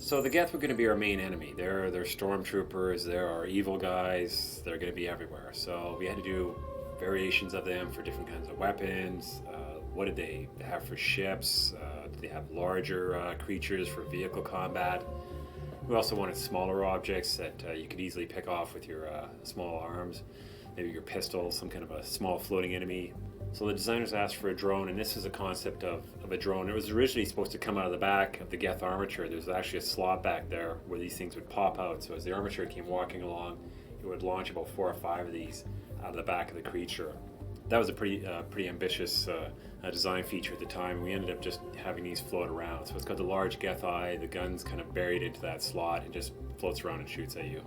So the Geth were going to be our main enemy. They're stormtroopers, they're our evil guys, they're going to be everywhere. So we had to do variations of them for different kinds of weapons. What did they have for ships? Did they have larger creatures for vehicle combat? We also wanted smaller objects that you could easily pick off with your small arms. Maybe your pistol, some kind of a small floating enemy. So the designers asked for a drone, and this is a concept of a drone. It was originally supposed to come out of the back of the Geth armature. There's actually a slot back there where these things would pop out. So as the armature came walking along, it would launch about 4 or 5 of these out of the back of the creature. That was a pretty ambitious design feature at the time. We ended up just having these float around. So it's got the large Geth eye, the gun's kind of buried into that slot and just floats around and shoots at you.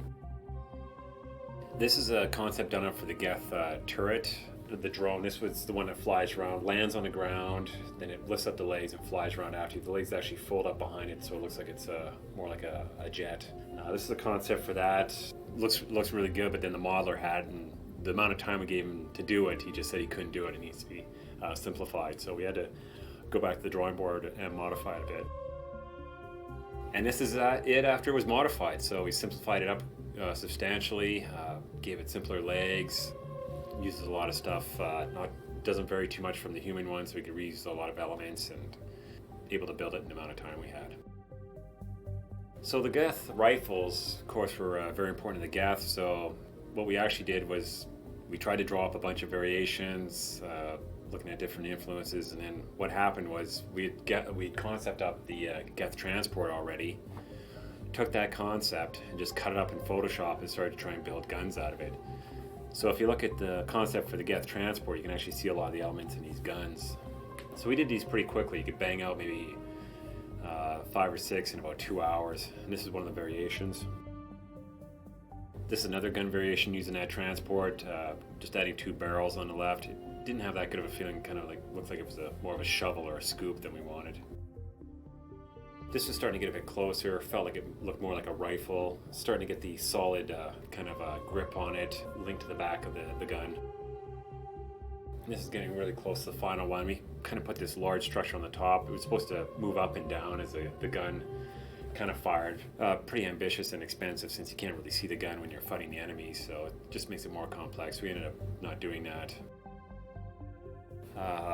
This is a concept done up for the Geth Turret. The drone, this was the one that flies around, lands on the ground, then it lifts up the legs and flies around after you. The legs actually fold up behind it, so it looks like it's more like a jet. This is the concept for that. Looks really good, but then the modeler had, and the amount of time we gave him to do it, he just said he couldn't do it. It needs to be simplified. So we had to go back to the drawing board and modify it a bit. And this is it after it was modified. So we simplified it up substantially, gave it simpler legs, uses a lot of stuff, doesn't vary too much from the human one, so we could reuse a lot of elements and able to build it in the amount of time we had. So the Geth rifles, of course, were very important to the Geth. So what we actually did was we tried to draw up a bunch of variations, looking at different influences, and then what happened was we'd concept up the Geth transport already, took that concept and just cut it up in Photoshop and started to try and build guns out of it. So if you look at the concept for the Geth transport, you can actually see a lot of the elements in these guns. So we did these pretty quickly. You could bang out maybe 5 or 6 in about 2 hours. And this is one of the variations. This is another gun variation using that transport, just adding 2 barrels on the left. It didn't have that good of a feeling, kind of like looked like it was more of a shovel or a scoop than we wanted. This was starting to get a bit closer, felt like it looked more like a rifle, starting to get the solid kind of grip on it, linked to the back of the gun. This is getting really close to the final one. We kind of put this large structure on the top. It was supposed to move up and down as the gun kind of fired. Pretty ambitious and expensive since you can't really see the gun when you're fighting the enemy, so it just makes it more complex. We ended up not doing that.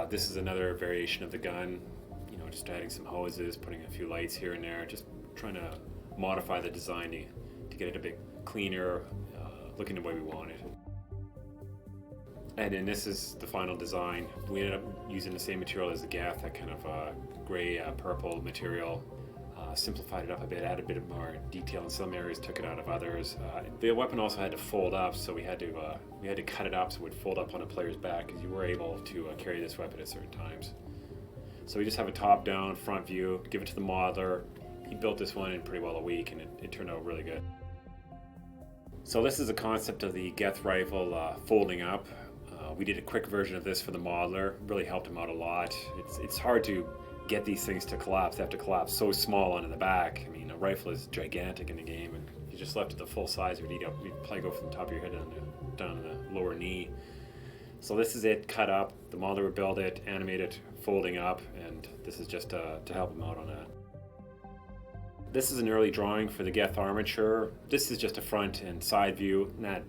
This is another variation of the gun. Just adding some hoses, putting a few lights here and there, just trying to modify the design to get it a bit cleaner, looking the way we want it. And then this is the final design. We ended up using the same material as the Gaff, that kind of gray purple material. Simplified it up a bit, added a bit more detail in some areas, took it out of others. The weapon also had to fold up, so we had to cut it up so it would fold up on a player's back, because you were able to carry this weapon at certain times. So we just have a top-down front view, give it to the modeler. He built this one in pretty well a week, and it turned out really good. So this is a concept of the Geth Rifle folding up. We did a quick version of this for the modeler. Really helped him out a lot. It's hard to get these things to collapse. They have to collapse so small onto the back. I mean, a rifle is gigantic in the game, and if you just left it the full size, you'd probably go from the top of your head down to the lower knee. So this is it cut up. The modeler would build it, animate it, folding up, and this is just to help him out on that. This is an early drawing for the Geth armature. This is just a front and side view, and that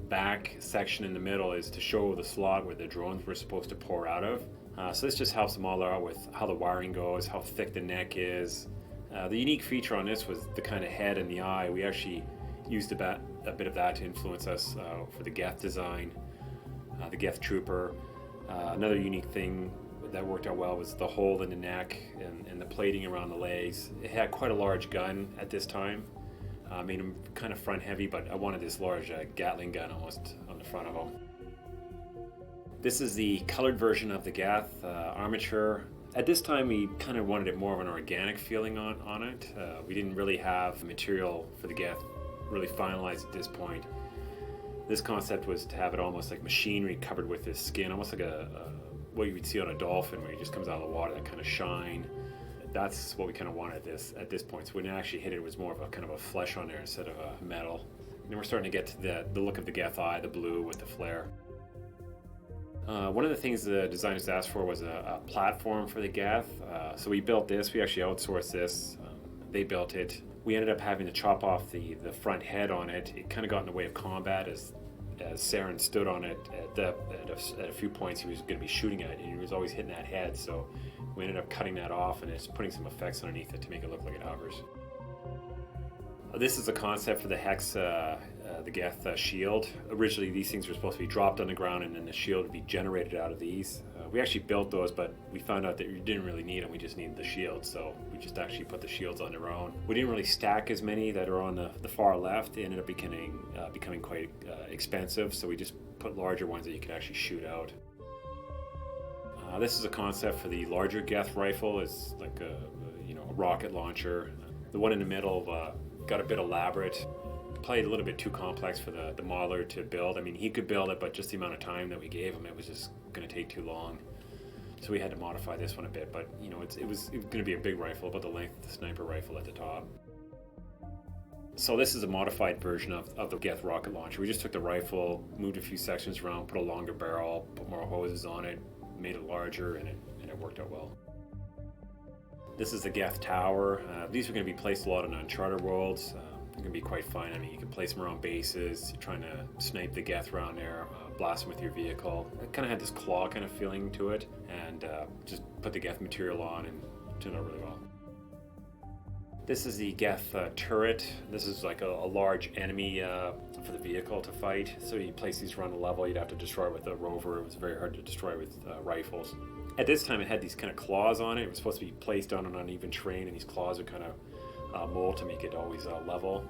back section in the middle is to show the slot where the drones were supposed to pour out of. So this just helps the modeler out with how the wiring goes, how thick the neck is. The unique feature on this was the kind of head and the eye. We actually used a bit of that to influence us for the Geth design. The Geth Trooper. Another unique thing that worked out well was the hole in the neck and the plating around the legs. It had quite a large gun at this time. Made him kind of front heavy, but I wanted this large Gatling gun almost on the front of him. This is the colored version of the Geth armature. At this time we kind of wanted it more of an organic feeling on it. We didn't really have material for the Geth really finalized at this point. This concept was to have it almost like machinery covered with this skin, almost like what you would see on a dolphin where it just comes out of the water, that kind of shine. That's what we kind of wanted at this point. So when it actually hit it, it was more of a kind of a flesh on there instead of a metal. And then we're starting to get to the look of the Geth eye, the blue with the flare. One of the things the designers asked for was a platform for the Geth. So we built this. We actually outsourced this. They built it. We ended up having to chop off the front head on it. It kind of got in the way of combat as Saren stood on it at a few points. He was going to be shooting at it, and he was always hitting that head. So we ended up cutting that off and just putting some effects underneath it to make it look like it hovers. This is a concept for the Hex, the Geth shield. Originally, these things were supposed to be dropped on the ground, and then the shield would be generated out of these. We actually built those, but we found out that we didn't really need them. We just needed the shield, so we just actually put the shields on their own. We didn't really stack as many that are on the far left. They ended up becoming quite expensive, so we just put larger ones that you could actually shoot out. This is a concept for the larger Geth Rifle. It's like a rocket launcher. The one in the middle got a bit elaborate. Played a little bit too complex for the modeler to build. I mean, he could build it, but just the amount of time that we gave him, it was just going to take too long. So we had to modify this one a bit, but it was going to be a big rifle, about the length of the sniper rifle at the top. So this is a modified version of the Geth rocket launcher. We just took the rifle, moved a few sections around, put a longer barrel, put more hoses on it, made it larger, and it worked out well. This is the Geth Tower. These are going to be placed a lot in Uncharted Worlds. They're going to be quite fun. I mean, you can place them around bases. You're trying to snipe the Geth around there, blast them with your vehicle. It kind of had this claw kind of feeling to it, and just put the Geth material on and it turned out really well. This is the Geth Turret. This is like a large enemy for the vehicle to fight. So you place these around the level. You'd have to destroy it with a rover. It was very hard to destroy with rifles. At this time, it had these kind of claws on it. It was supposed to be placed on an uneven terrain, and these claws are kind of mold to make it always level.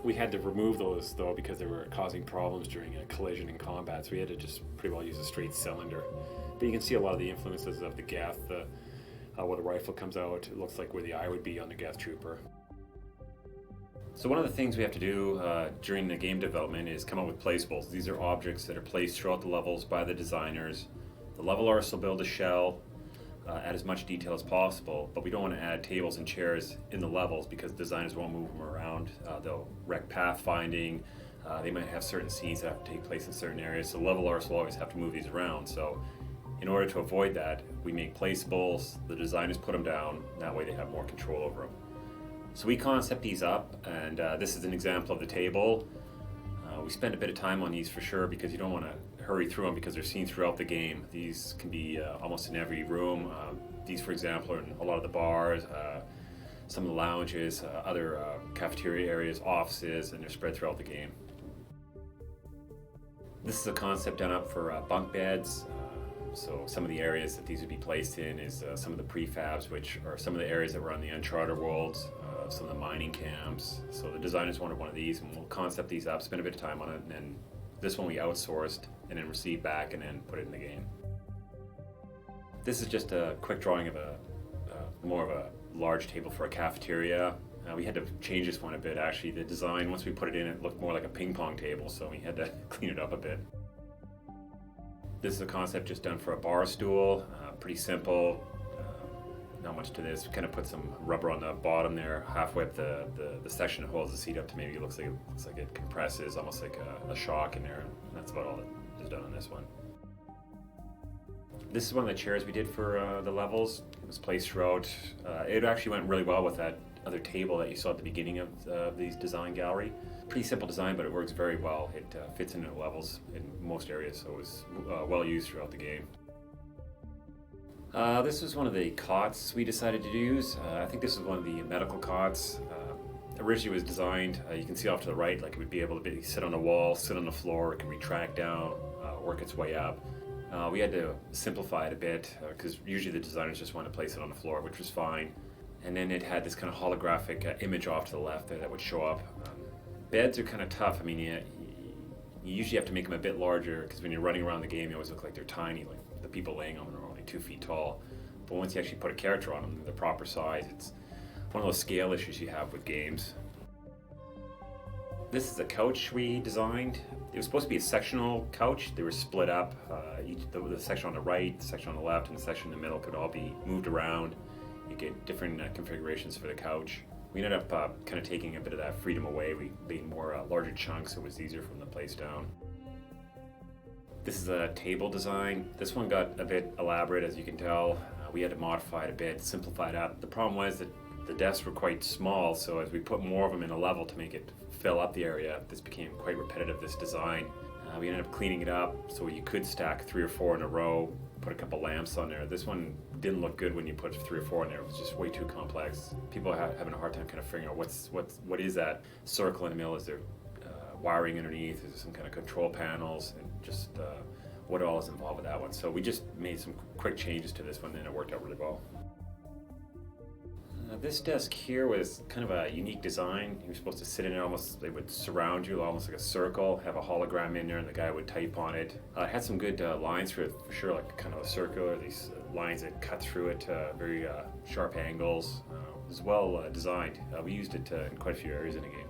We had to remove those though because they were causing problems during a collision in combat, so we had to just pretty well use a straight cylinder. But you can see a lot of the influences of the Geth. Where the rifle comes out, it looks like where the eye would be on the Geth Trooper. So one of the things we have to do during the game development is come up with placeables. These are objects that are placed throughout the levels by the designers. The level artists will build a shell, add as much detail as possible, but we don't want to add tables and chairs in the levels because designers won't move them around. They'll wreck pathfinding. They might have certain scenes that have to take place in certain areas, so level artists will always have to move these around. So in order to avoid that, we make placeables, the designers put them down, and that way they have more control over them. So we concept these up, and this is an example of the table. We spend a bit of time on these for sure because you don't want to hurry through them because they're seen throughout the game. These can be almost in every room. These, for example, are in a lot of the bars, some of the lounges, other cafeteria areas, offices, and they're spread throughout the game. This is a concept done up for bunk beds. So some of the areas that these would be placed in is some of the prefabs, which are some of the areas that were on the Uncharted Worlds, some of the mining camps. So the designers wanted one of these, and we'll concept these up, spend a bit of time on it, and then this one we outsourced, and then received back, and then put it in the game. This is just a quick drawing of more of a large table for a cafeteria. We had to change this one a bit, actually. The design, once we put it in, it looked more like a ping pong table, so we had to clean it up a bit. This is a concept just done for a bar stool, pretty simple, not much to this. We kind of put some rubber on the bottom there, halfway up the section that holds the seat up to maybe it looks like it compresses, almost like a shock in there. And that's about all that is done on this one. This is one of the chairs we did for the levels. It was placed throughout. It actually went really well with that other table that you saw at the beginning of these design gallery. Pretty simple design, but it works very well. It fits into the levels in most areas, so it was well used throughout the game. This was one of the cots we decided to use. I think this was one of the medical cots. Originally it was designed, you can see off to the right, like it would be able to sit on a wall, sit on the floor, it can retract down, work its way up. We had to simplify it a bit because usually the designers just want to place it on the floor, which was fine. And then it had this kind of holographic image off to the left there that would show up. Beds are kind of tough. I mean, you usually have to make them a bit larger because when you're running around the game, they always look like they're tiny. Like the people laying on them are only 2 feet tall. But once you actually put a character on them, they're the proper size. It's one of those scale issues you have with games. This is a couch we designed. It was supposed to be a sectional couch. They were split up. The section on the right, the section on the left, and the section in the middle could all be moved around. You get different configurations for the couch. We ended up kind of taking a bit of that freedom away. We made more larger chunks, so it was easier for them to place down. This is a table design. This one got a bit elaborate, as you can tell. We had to modify it a bit, simplify it up. The problem was that the desks were quite small, so as we put more of them in a level to make it fill up the area, this became quite repetitive, this design. We ended up cleaning it up so you could stack 3 or 4 in a row, put a couple lamps on there. This one didn't look good when you put 3 or 4 in there. It was just way too complex. People are having a hard time kind of figuring out what is that circle in the middle? Is there wiring underneath? Is there some kind of control panels? And just what all is involved with that one. So we just made some quick changes to this one and it worked out really well. This desk here was kind of a unique design. You were supposed to sit in it almost, they would surround you almost like a circle, have a hologram in there and the guy would type on it. It had some good lines through it for sure, like kind of a circular, these lines that cut through it, very sharp angles. It was well designed. We used it in quite a few areas in the game.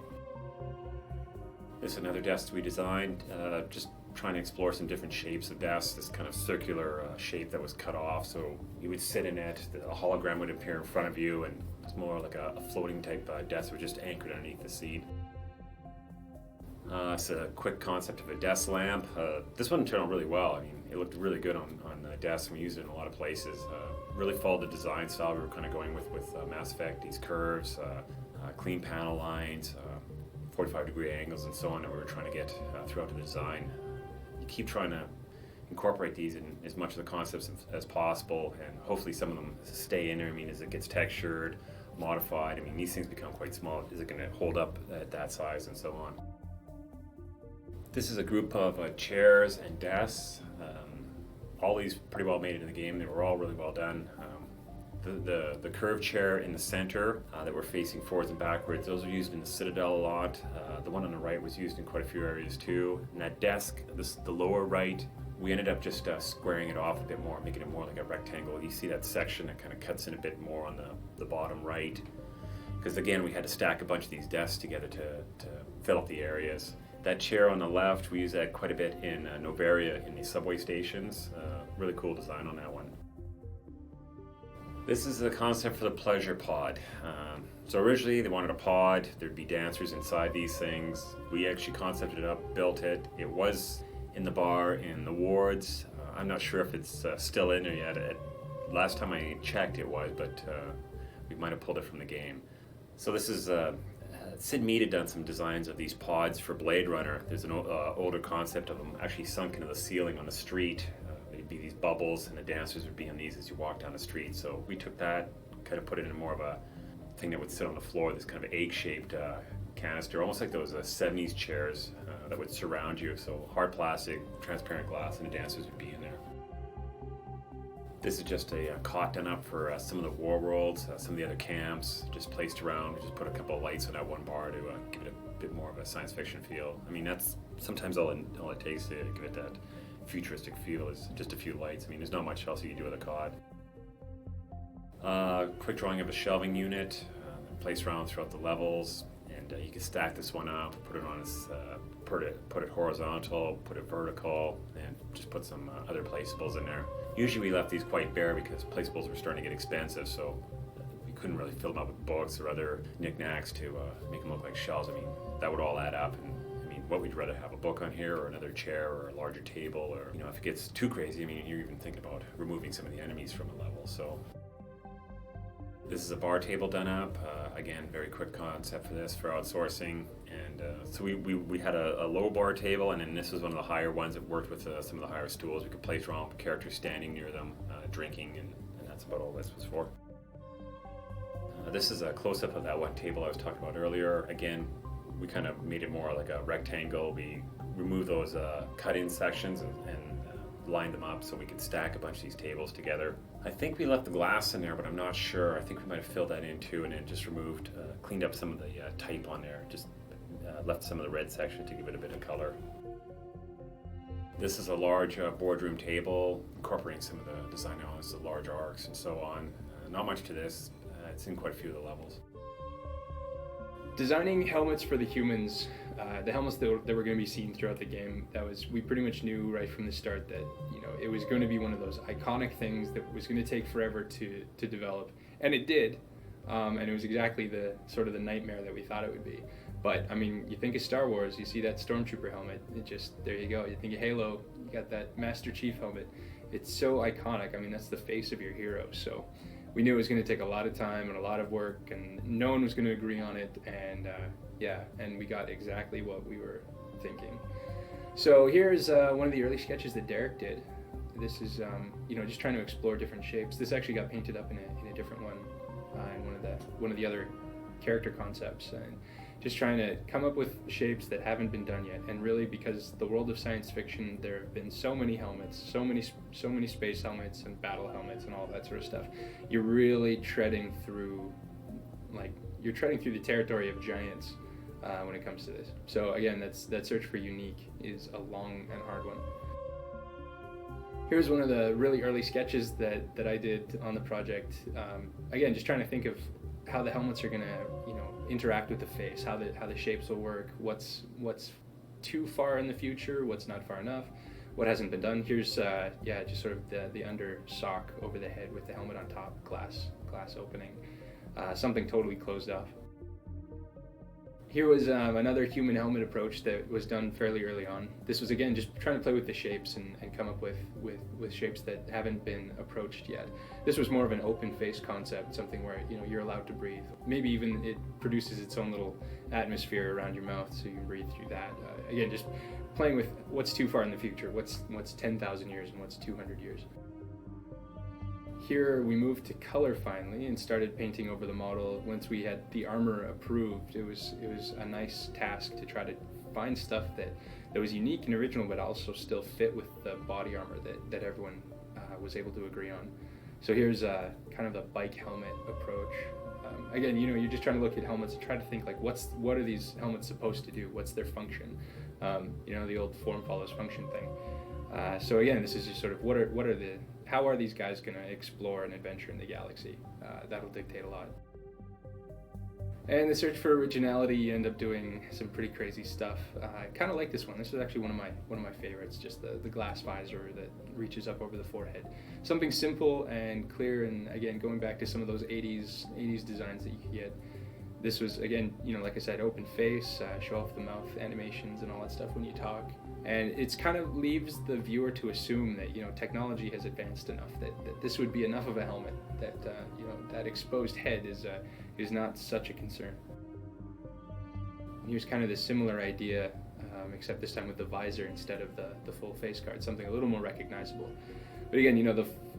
This is another desk we designed, just trying to explore some different shapes of desks, this kind of circular shape that was cut off, so you would sit in it, the hologram would appear in front of you, and it's more like a floating type desk that was just anchored underneath the seat. It's a quick concept of a desk lamp. This one turned out really well. I mean, it looked really good on the desk, and we used it in a lot of places. Really followed the design style we were kind of going with Mass Effect, these curves, clean panel lines, 45-degree angles and so on that we were trying to get throughout the design. You keep trying to incorporate these in as much of the concepts as possible, and hopefully some of them stay in there. I mean, as it gets textured, modified, I mean, these things become quite small. Is it going to hold up at that size and so on? This is a group of chairs and desks. All these pretty well made it in the game. They were all really well done. The curved chair in the center that we're facing forwards and backwards, those are used in the Citadel a lot. The one on the right was used in quite a few areas too. And that desk, the lower right, we ended up just squaring it off a bit more, making it more like a rectangle. You see that section that kind of cuts in a bit more on the bottom right. Because again, we had to stack a bunch of these desks together to fill up the areas. That chair on the left, we use that quite a bit in Novaria in the subway stations. Really cool design on that one. This is the concept for the pleasure pod. So originally they wanted a pod, there'd be dancers inside these things. We actually concepted it up, built it. It was in the bar in the wards. I'm not sure if it's still in there yet. Last time I checked it was, but we might have pulled it from the game. So this is, Sid Mead had done some designs of these pods for Blade Runner. There's an older concept of them actually sunk into the ceiling on the street. They'd be these bubbles and the dancers would be on these as you walk down the street. So we took that, kind of put it in more of a thing that would sit on the floor, this kind of egg-shaped canister, almost like those 70s chairs that would surround you. So hard plastic, transparent glass, and the dancers would be in there. This is just a cot done up for some of the war worlds, some of the other camps, just placed around. We just put a couple of lights on that one bar to give it a bit more of a science fiction feel. I mean, that's sometimes all it takes to give it that futuristic feel is just a few lights. I mean, there's not much else you can do with a cot. Quick drawing of a shelving unit, placed around throughout the levels, and you can stack this one up, put it on its, put it horizontal, put it vertical, and just put some other placeables in there. Usually we left these quite bare because placeables were starting to get expensive, so we couldn't really fill them up with books or other knickknacks to make them look like shelves. I mean, that would all add up, and I mean, what would you rather have, a book on here or another chair or a larger table, or, you know, if it gets too crazy, I mean, you're even thinking about removing some of the enemies from a level. So this is a bar table done up. Again, very quick concept for this, for outsourcing. And so we had a low bar table, and then this was one of the higher ones that worked with some of the higher stools. We could place around characters standing near them, drinking, and that's about all this was for. This is a close-up of that one table I was talking about earlier. Again, we kind of made it more like a rectangle. We removed those cut-in sections and lined them up so we could stack a bunch of these tables together. I think we left the glass in there, but I'm not sure. I think we might have filled that in too, and then just removed, cleaned up some of the type on there, just left some of the red section to give it a bit of color. This is a large boardroom table, incorporating some of the design elements, the large arcs and so on. Not much to this. It's in quite a few of the levels. Designing helmets for the humans, the helmets that were going to be seen throughout the game, we pretty much knew right from the start that, you know, it was going to be one of those iconic things that was going to take forever to develop, and it did, and it was exactly the sort of the nightmare that we thought it would be. But I mean, you think of Star Wars, you see that Stormtrooper helmet, there you go. You think of Halo, you got that Master Chief helmet. It's so iconic. I mean, that's the face of your hero. So we knew it was going to take a lot of time and a lot of work, and no one was going to agree on it. And and we got exactly what we were thinking. So here's one of the early sketches that Derek did. This is just trying to explore different shapes. This actually got painted up in a different one, in one of the other character concepts, and just trying to come up with shapes that haven't been done yet. And really, because the world of science fiction, there have been so many helmets, so many space helmets and battle helmets and all that sort of stuff. You're really treading through the territory of giants when it comes to this. So again, that search for unique is a long and hard one. Here's one of the really early sketches that I did on the project. Again, just trying to think of how the helmets are gonna, interact with the face, how the shapes will work, what's too far in the future, what's not far enough, what hasn't been done. Here's just sort of the under sock over the head with the helmet on top, glass opening, something totally closed off. Here was another human helmet approach that was done fairly early on. This was, again, just trying to play with the shapes and come up with shapes that haven't been approached yet. This was more of an open face concept, something where you're allowed to breathe. Maybe even it produces its own little atmosphere around your mouth so you can breathe through that. Again, just playing with what's too far in the future, what's 10,000 years and what's 200 years. Here we moved to color finally and started painting over the model. Once we had the armor approved, it was a nice task to try to find stuff that was unique and original, but also still fit with the body armor that everyone was able to agree on. So here's kind of the bike helmet approach. Again, you're just trying to look at helmets and try to think like, what are these helmets supposed to do? What's their function? The old form follows function thing. So again, this is just sort of how are these guys going to explore an adventure in the galaxy? That'll dictate a lot. And the search for originality, you end up doing some pretty crazy stuff. I kind of like this one. This is actually one of my favorites. Just the glass visor that reaches up over the forehead. Something simple and clear. And again, going back to some of those 80s designs that you could get. This was, again, like I said, open face, show off the mouth animations and all that stuff when you talk. And it's kind of leaves the viewer to assume that, technology has advanced enough, that this would be enough of a helmet, that, that exposed head is not such a concern. And here's kind of the similar idea, except this time with the visor instead of the full face guard, something a little more recognizable. But again,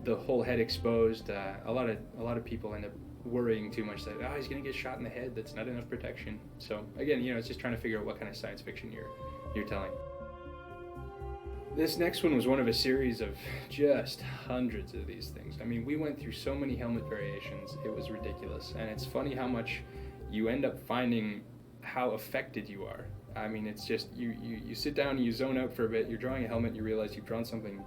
the whole head exposed, a lot of people end up worrying too much that he's going to get shot in the head, that's not enough protection. So again, it's just trying to figure out what kind of science fiction you're telling. This next one was one of a series of just hundreds of these things. I mean, we went through so many helmet variations, it was ridiculous. And it's funny how much you end up finding how affected you are. I mean, it's just, you sit down and you zone out for a bit, you're drawing a helmet and you realize you've drawn something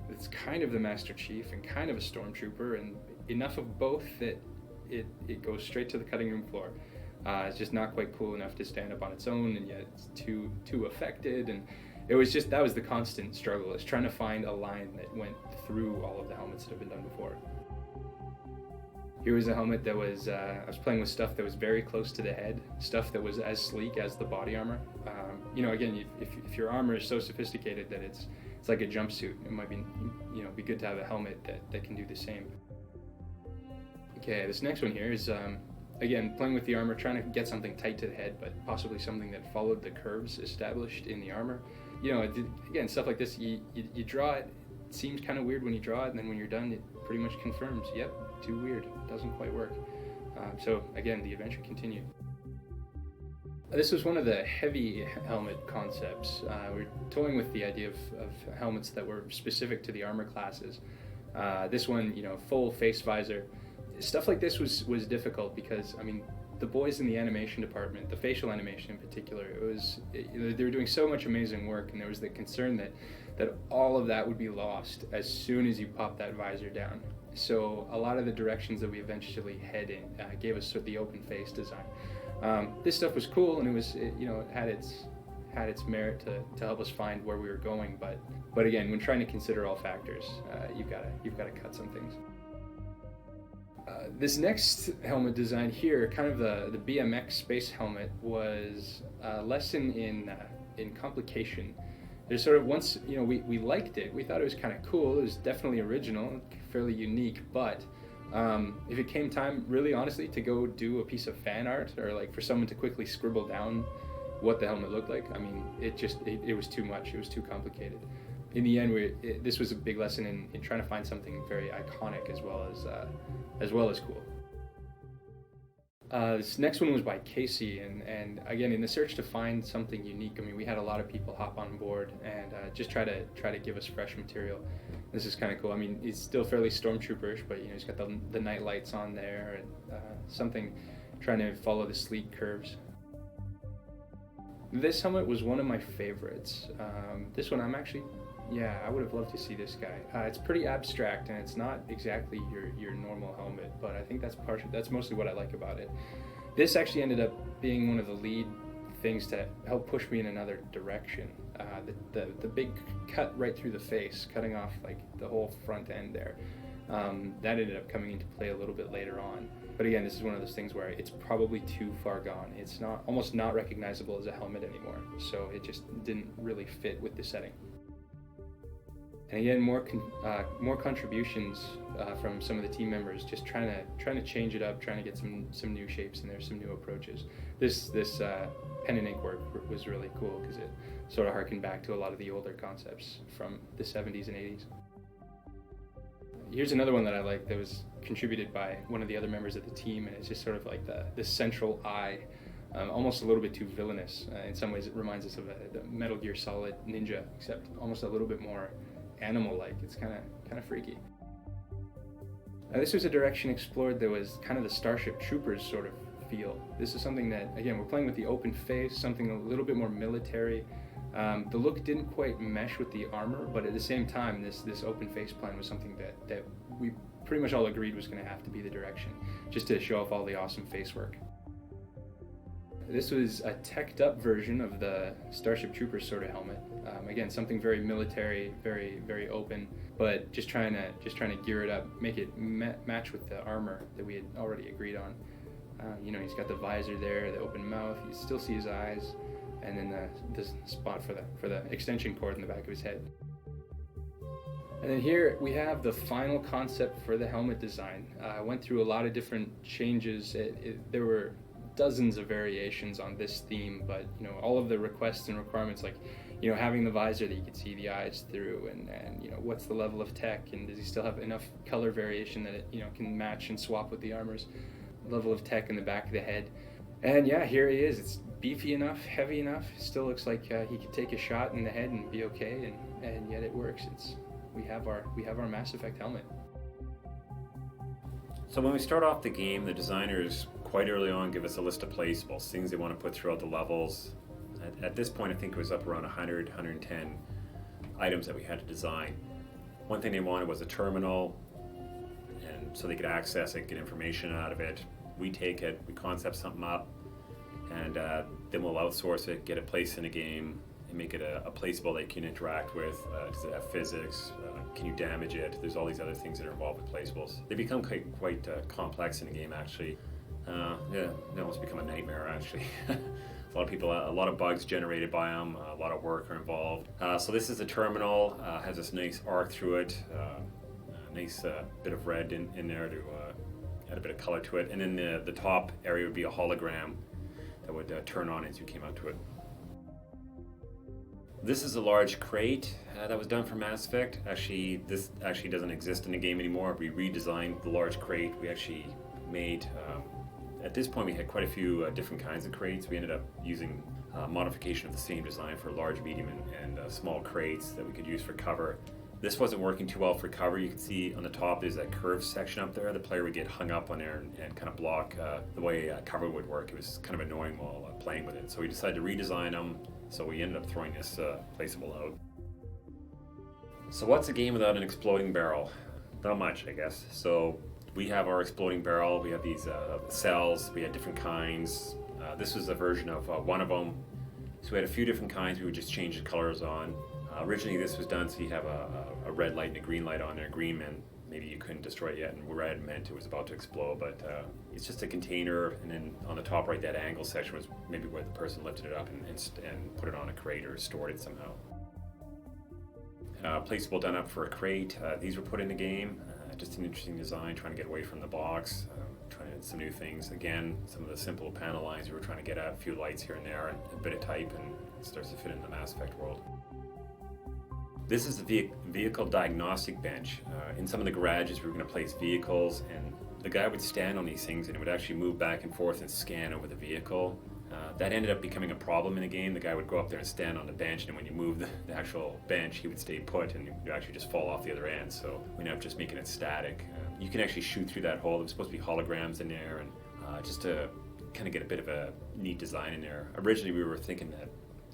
that's kind of the Master Chief and kind of a Stormtrooper, and enough of both that it goes straight to the cutting room floor. It's just not quite cool enough to stand up on its own, and yet it's too affected. And that was the constant struggle, is trying to find a line that went through all of the helmets that have been done before. Here was a helmet that was, I was playing with stuff that was very close to the head, stuff that was as sleek as the body armor. Again, if your armor is so sophisticated that it's like a jumpsuit, it might be good to have a helmet that can do the same. Okay, this next one here is, again, playing with the armor, trying to get something tight to the head, but possibly something that followed the curves established in the armor. Again, stuff like this, you draw it, it seems kind of weird when you draw it, and then when you're done, it pretty much confirms, yep, too weird, it doesn't quite work. So again, the adventure continued. This was one of the heavy helmet concepts. We're toying with the idea of helmets that were specific to the armor classes. This one, full face visor. Stuff like this was difficult because, I mean, the boys in the animation department, the facial animation in particular, they were doing so much amazing work, and there was the concern that all of that would be lost as soon as you pop that visor down. So a lot of the directions that we eventually head in gave us sort of the open face design. This stuff was cool, and it had its merit to help us find where we were going. But again, when trying to consider all factors, you've got to cut some things. This next helmet design here, kind of the Bmx Space Helmet, was a lesson in complication. There's sort of, once we liked it, we thought it was kind of cool. It was definitely original, fairly unique, but If it came time, really honestly, to go do a piece of fan art, or like for someone to quickly scribble down what the helmet looked like, I mean, it was too much. It was too complicated. In the end, this was a big lesson in trying to find something very iconic as well as cool. This next one was by Casey, and again, in the search to find something unique, I mean, we had a lot of people hop on board and just try to give us fresh material. This is kind of cool. I mean, he's still fairly stormtrooperish, but he's got the night lights on there, and something trying to follow the sleek curves. This helmet was one of my favorites. This one I would have loved to see this guy. It's pretty abstract, and it's not exactly your normal helmet, but I think that's mostly what I like about it. This actually ended up being one of the lead things to help push me in another direction. The big cut right through the face, cutting off like the whole front end there, that ended up coming into play a little bit later on. But again, this is one of those things where it's probably too far gone. It's almost not recognizable as a helmet anymore, so it just didn't really fit with the setting. And again, more contributions from some of the team members, just trying to change it up, trying to get some new shapes in there, some new approaches. This pen and ink work was really cool because it sort of harkened back to a lot of the older concepts from the 70s and 80s. Here's another one that I like that was contributed by one of the other members of the team, and it's just sort of like the central eye, almost a little bit too villainous. In some ways, it reminds us of the Metal Gear Solid Ninja, except almost a little bit more animal-like. It's kind of freaky. This was a direction explored that was kind of the Starship Troopers sort of feel. This is something that, again, we're playing with the open face, something a little bit more military. The look didn't quite mesh with the armor, but at the same time, this open face plan was something that we pretty much all agreed was going to have to be the direction, just to show off all the awesome face work. This was a teched up version of the Starship Troopers sort of helmet. Again, something very military, very, very open, but just trying to gear it up, make it match with the armor that we had already agreed on. He's got the visor there, the open mouth. You still see his eyes, and then the spot for the extension cord in the back of his head. And then here we have the final concept for the helmet design. I went through a lot of different changes. There were dozens of variations on this theme, but all of the requests and requirements, like having the visor that you can see the eyes through, and what's the level of tech, and does he still have enough color variation that it can match and swap with the armor's level of tech in the back of the head. And yeah, here he is. It's beefy enough, heavy enough. Still looks like he could take a shot in the head and be okay, and yet it works. We have our Mass Effect helmet. So when we start off the game, the designers quite early on give us a list of placeables, things they want to put throughout the levels. At this point, I think it was up around 100, 110 items that we had to design. One thing they wanted was a terminal, and so they could access it, get information out of it. We take it, we concept something up, and then we'll outsource it, get it placed in a game, and make it a placeable that you can interact with. Does it have physics? Can you damage it? There's all these other things that are involved with placeables. They become quite complex in the game, actually. They almost become a nightmare, actually. A lot of people, a lot of bugs generated by them, a lot of work are involved. So this is the terminal, has this nice arc through it, a nice bit of red in there to add a bit of color to it. And then the top area would be a hologram that would turn on as you came out to it. This is a large crate that was done for Mass Effect. Actually, this actually doesn't exist in the game anymore. We redesigned the large crate. We actually made, at this point we had quite a few different kinds of crates. We ended up using modification of the same design for large, medium, and small crates that we could use for cover. This wasn't working too well for cover. You can see on the top there's that curved section up there. The player would get hung up on there and kind of block the way cover would work. It was kind of annoying while playing with it. So we decided to redesign them. So we ended up throwing this placeable out. So what's a game without an exploding barrel? Not much, I guess. So we have our exploding barrel. We have these cells. We had different kinds. This was a version of one of them. So we had a few different kinds. We would just change the colors on. Originally this was done so you have a red light and a green light on there. Green meant maybe you couldn't destroy it yet, and red meant it was about to explode, but it's just a container, and then on the top right, that angle section was maybe where the person lifted it up and put it on a crate or stored it somehow. Placeable done up for a crate. These were put in the game. just an interesting design, trying to get away from the box, trying some new things. Again, some of the simple panel lines we were trying to get at, a few lights here and there, and a bit of type, and it starts to fit in the Mass Effect world. This is the vehicle diagnostic bench. In some of the garages, we were going to place vehicles, and the guy would stand on these things, and it would actually move back and forth and scan over the vehicle. That ended up becoming a problem in the game. The guy would go up there and stand on the bench, and when you move the actual bench, he would stay put, and you'd actually just fall off the other end. So we ended up just making it static. You can actually shoot through that hole. There was supposed to be holograms in there, and just to kind of get a bit of a neat design in there. Originally, we were thinking that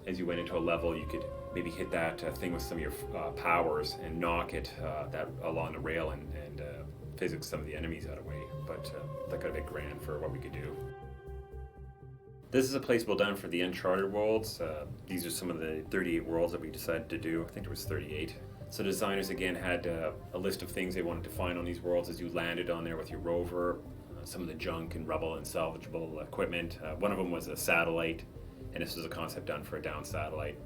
as you went into a level, you could maybe hit that thing with some of your powers and knock it that along the rail and physics some of the enemies out of the way. But that got a bit grand for what we could do. This is a place well done for the Uncharted Worlds. These are some of the 38 worlds that we decided to do. I think there was 38. So designers again had a list of things they wanted to find on these worlds as you landed on there with your rover. Some of the junk and rubble and salvageable equipment. One of them was a satellite, and this was a concept done for a down satellite.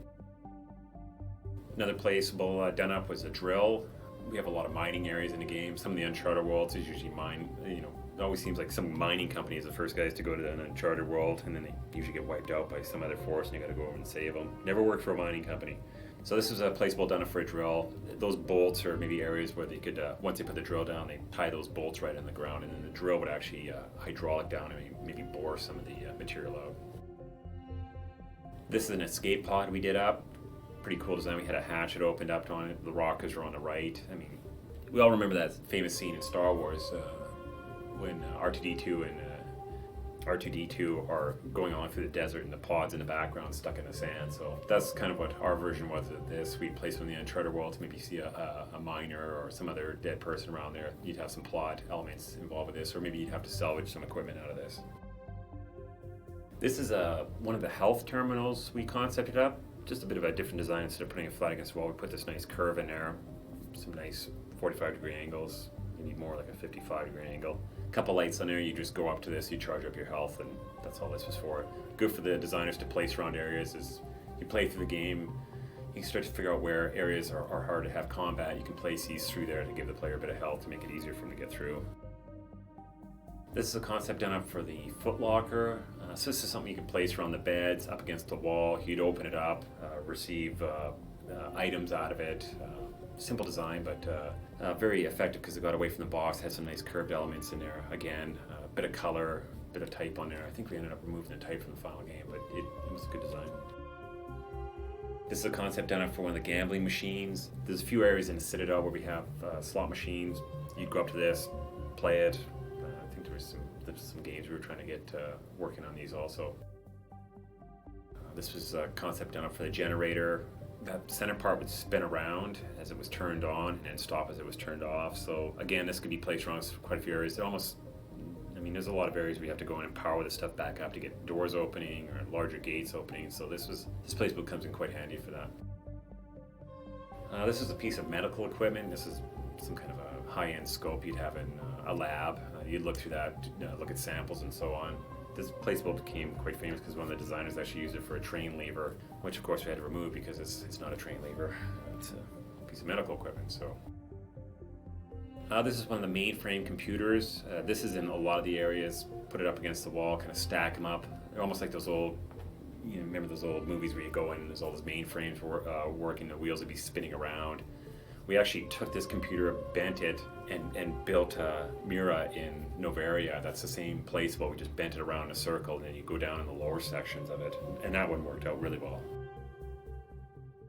Another place well done up was a drill. We have a lot of mining areas in the game. Some of the Uncharted Worlds is usually mine, it always seems like some mining company is the first guys to go to an Uncharted world, and then they usually get wiped out by some other force, and you got to go over and save them. Never worked for a mining company. So this is a place well done for a drill. Those bolts are maybe areas where they could, once they put the drill down, they tie those bolts right in the ground, and then the drill would actually hydraulic down and maybe bore some of the material out. This is an escape pod we did up. Pretty cool design. We had a hatch that opened up on it. The rockets are on the right. I mean, we all remember that famous scene in Star Wars when R2-D2 and R2-D2 are going on through the desert and the pod's in the background stuck in the sand. So that's kind of what our version was of this. We'd place on the Uncharted world to maybe see a miner or some other dead person around there. You'd have some plot elements involved with this, or maybe you'd have to salvage some equipment out of this. This is one of the health terminals we concepted up. Just a bit of a different design. Instead of putting it flat against the wall, we put this nice curve in there. Some nice 45-degree angles. You need more like a 55-degree angle. A couple lights on there, you just go up to this, you charge up your health, and that's all this was for. Good for the designers to place around areas. As you play through the game, you can start to figure out where areas are hard to have combat. You can place these through there to give the player a bit of health to make it easier for them to get through. This is a concept done up for the footlocker. So this is something you can place around the beds, up against the wall. You'd open it up, receive items out of it. Simple design, but very effective because it got away from the box. Had some nice curved elements in there. Again, a bit of color, a bit of type on there. I think we ended up removing the type from the final game, but it was a good design. This is a concept done up for one of the gambling machines. There's a few areas in the Citadel where we have slot machines. You'd go up to this, play it. I think there was some games we were trying to get working on these also. This was a concept done up for the generator. That center part would spin around as it was turned on and then stop as it was turned off. So again, this could be placed around quite a few areas. There's a lot of areas where you have to go in and power this stuff back up to get doors opening or larger gates opening. So this place comes in quite handy for that. This is a piece of medical equipment. This is some kind of a high-end scope you'd have in a lab. You'd look through that, look at samples and so on. This placeable became quite famous because one of the designers actually used it for a train lever, which of course we had to remove because it's not a train lever. It's a piece of medical equipment. So this is one of the mainframe computers. This is in a lot of the areas. Put it up against the wall, kind of stack them up. They're almost like those old, remember those old movies where you go in and there's all those mainframes working, the wheels would be spinning around. We actually took this computer, bent it, and built Mira in Novaria. That's the same place, but we just bent it around in a circle, and then you go down in the lower sections of it. And that one worked out really well.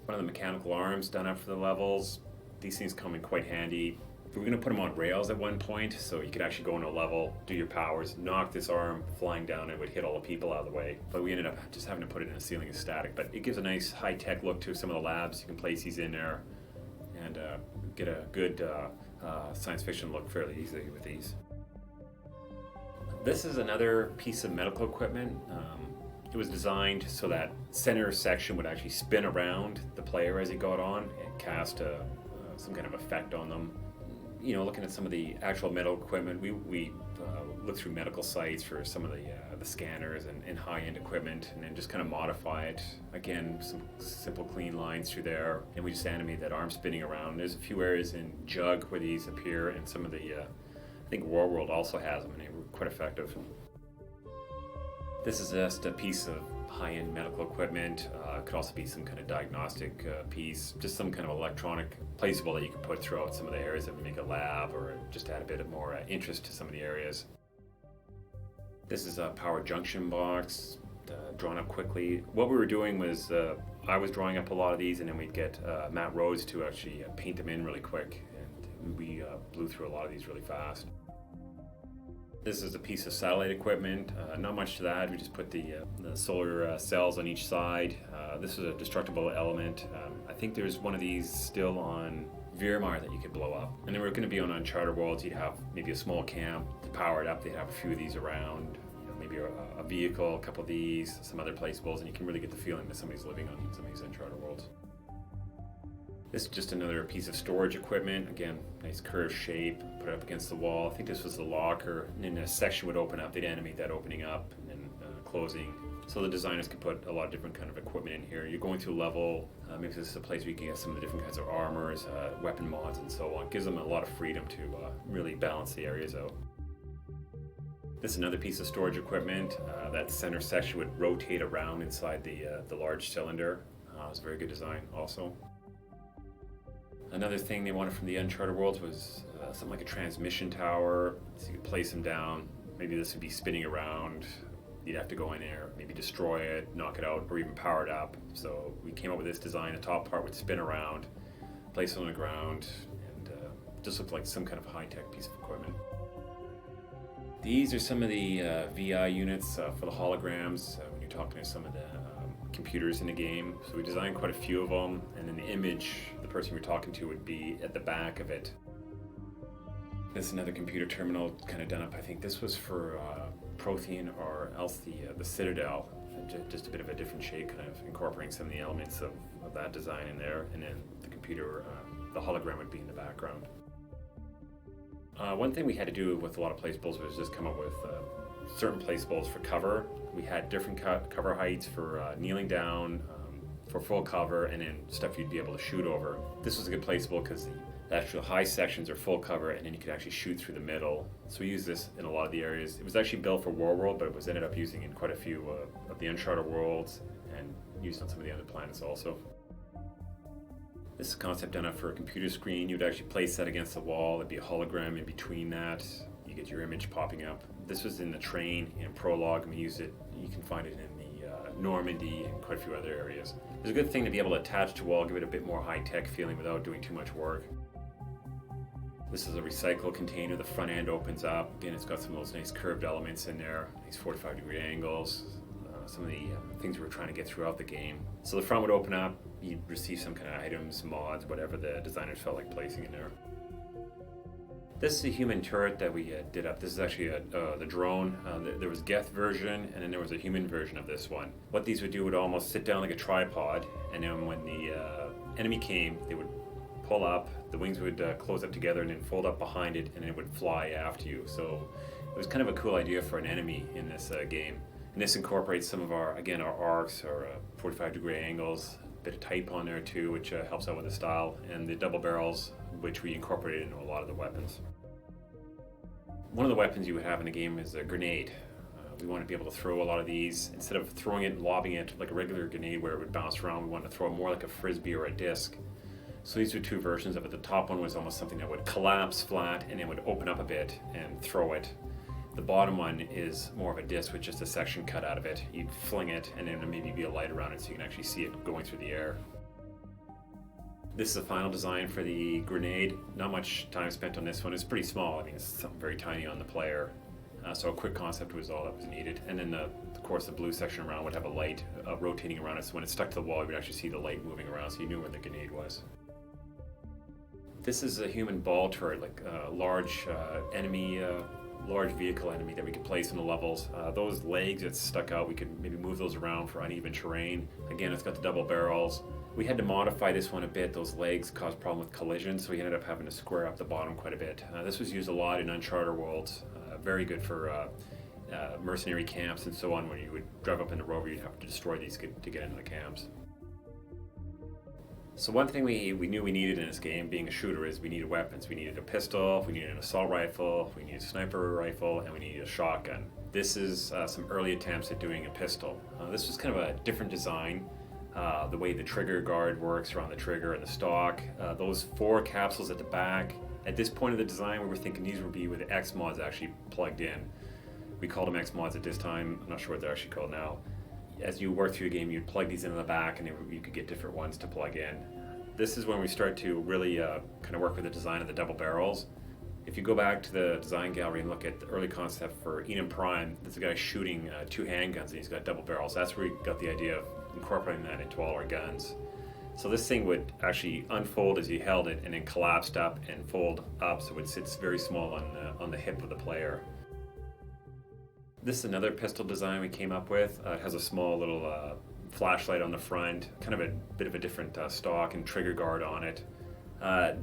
One of the mechanical arms done up for the levels. These things come in quite handy. We were going to put them on rails at one point, so you could actually go into a level, do your powers, knock this arm flying down, and it would hit all the people out of the way. But we ended up just having to put it in a ceiling as static. But it gives a nice high-tech look to some of the labs. You can place these in there and get a good science fiction look fairly easily with these. This is another piece of medical equipment. It was designed so that center section would actually spin around the player as he got on and cast some kind of effect on them. Looking at some of the actual medical equipment, we looked through medical sites for some of the scanners and high-end equipment, and then just kind of modify it. Again, some simple clean lines through there, and we just animate that arm spinning around. There's a few areas in Jug where these appear, and some of the, I think World also has them, and they were quite effective. This is just a piece of high-end medical equipment. Could also be some kind of diagnostic piece, just some kind of electronic placeable that you can put throughout some of the areas that would make a lab, or just add a bit of more interest to some of the areas. This is a power junction box, drawn up quickly. What we were doing was, I was drawing up a lot of these, and then we'd get Matt Rhodes to actually paint them in really quick, and we blew through a lot of these really fast. This is a piece of satellite equipment, not much to that. We just put the solar cells on each side. This is a destructible element. I think there's one of these still on Virmar that you could blow up. And then we're going to be on Uncharted Worlds. You'd have maybe a small camp to power it up. They'd have a few of these around, maybe a vehicle, a couple of these, some other placeables, and you can really get the feeling that somebody's living on some of these Uncharted Worlds. This is just another piece of storage equipment. Again, nice curved shape, put it up against the wall. I think this was the locker, and then a section would open up. They'd animate that opening up and then closing. So the designers could put a lot of different kind of equipment in here. You're going through level, maybe this is a place where you can get some of the different kinds of armors, weapon mods, and so on. It gives them a lot of freedom to really balance the areas out. This is another piece of storage equipment. That center section would rotate around inside the large cylinder. It was a very good design also. Another thing they wanted from the Uncharted Worlds was something like a transmission tower, so you could place them down. Maybe this would be spinning around. You'd have to go in there, maybe destroy it, knock it out, or even power it up. So we came up with this design. The top part would spin around, place it on the ground, and just looked like some kind of high-tech piece of equipment. These are some of the VI units for the holograms when you're talking to some of the computers in the game. So we designed quite a few of them, and in the image, the person you're talking to would be at the back of it. This is another computer terminal kind of done up. I think this was for Prothean or else the Citadel. Just a bit of a different shape, kind of incorporating some of the elements of that design in there, and then the computer, the hologram would be in the background. One thing we had to do with a lot of placeables was just come up with certain placeables for cover. We had different cover heights for kneeling down, for full cover, and then stuff you'd be able to shoot over. This was a good placeable because the actual high sections are full cover, and then you could actually shoot through the middle. So we used this in a lot of the areas. It was actually built for World, but it was ended up using in quite a few of the Uncharted Worlds, and used on some of the other planets also. This is a concept done up for a computer screen. You'd actually place that against the wall. There'd be a hologram in between that. You get your image popping up. This was in the train in Prologue, and we used it. You can find it in the Normandy and quite a few other areas. It's a good thing to be able to attach to a wall, give it a bit more high-tech feeling without doing too much work. This is a recycle container. The front end opens up. Again, it's got some of those nice curved elements in there, these 45-degree angles, some of the things we were trying to get throughout the game. So the front would open up. You'd receive some kind of items, mods, whatever the designers felt like placing in there. This is a human turret that we did up. This is actually the drone. There was Geth version, and then there was a human version of this one. What these would do would almost sit down like a tripod, and then when the enemy came, they would pull up, the wings would close up together and then fold up behind it, and it would fly after you. So it was kind of a cool idea for an enemy in this game. And this incorporates some of our arcs, our 45-degree angles, a bit of type on there too, which helps out with the style, and the double barrels, which we incorporated into a lot of the weapons. One of the weapons you would have in the game is a grenade. We want to be able to throw a lot of these. Instead of throwing it and lobbing it like a regular grenade where it would bounce around, we wanted to throw it more like a frisbee or a disc. So these are two versions of it. The top one was almost something that would collapse flat and it would open up a bit and throw it. The bottom one is more of a disc with just a section cut out of it. You'd fling it and then maybe be a light around it so you can actually see it going through the air. This is the final design for the grenade. Not much time spent on this one. It's pretty small. I mean, it's something very tiny on the player. So a quick concept was all that was needed. And then, of course, the blue section around would have a light rotating around it. So when it stuck to the wall, you would actually see the light moving around so you knew where the grenade was. This is a human ball turret, like a large enemy, large vehicle enemy that we could place in the levels. Those legs that stuck out, we could maybe move those around for uneven terrain. Again, it's got the double barrels. We had to modify this one a bit. Those legs caused a problem with collision, so we ended up having to square up the bottom quite a bit. This was used a lot in Uncharted Worlds. Very good for mercenary camps and so on. When you would drive up in the rover, you'd have to destroy these to get into the camps. So one thing we knew we needed in this game, being a shooter, is we needed weapons. We needed a pistol, we needed an assault rifle, we needed a sniper rifle, and we needed a shotgun. This is some early attempts at doing a pistol. This was kind of a different design. The way the trigger guard works around the trigger and the stock. Those 4 capsules at the back. At this point of the design, we were thinking these would be with the X mods actually plugged in. We called them X mods at this time. I'm not sure what they're actually called now. As you work through the game, you'd plug these into the back, and you could get different ones to plug in. This is when we start to really kind of work with the design of the double barrels. If you go back to the design gallery and look at the early concept for Eden Prime, there's a guy shooting 2 handguns, and he's got double barrels. That's where we got the idea of incorporating that into all our guns. So this thing would actually unfold as you held it, and then collapsed up and fold up, so it sits very small on the hip of the player. This is another pistol design we came up with. It has a small little flashlight on the front, kind of a bit of a different stock and trigger guard on it.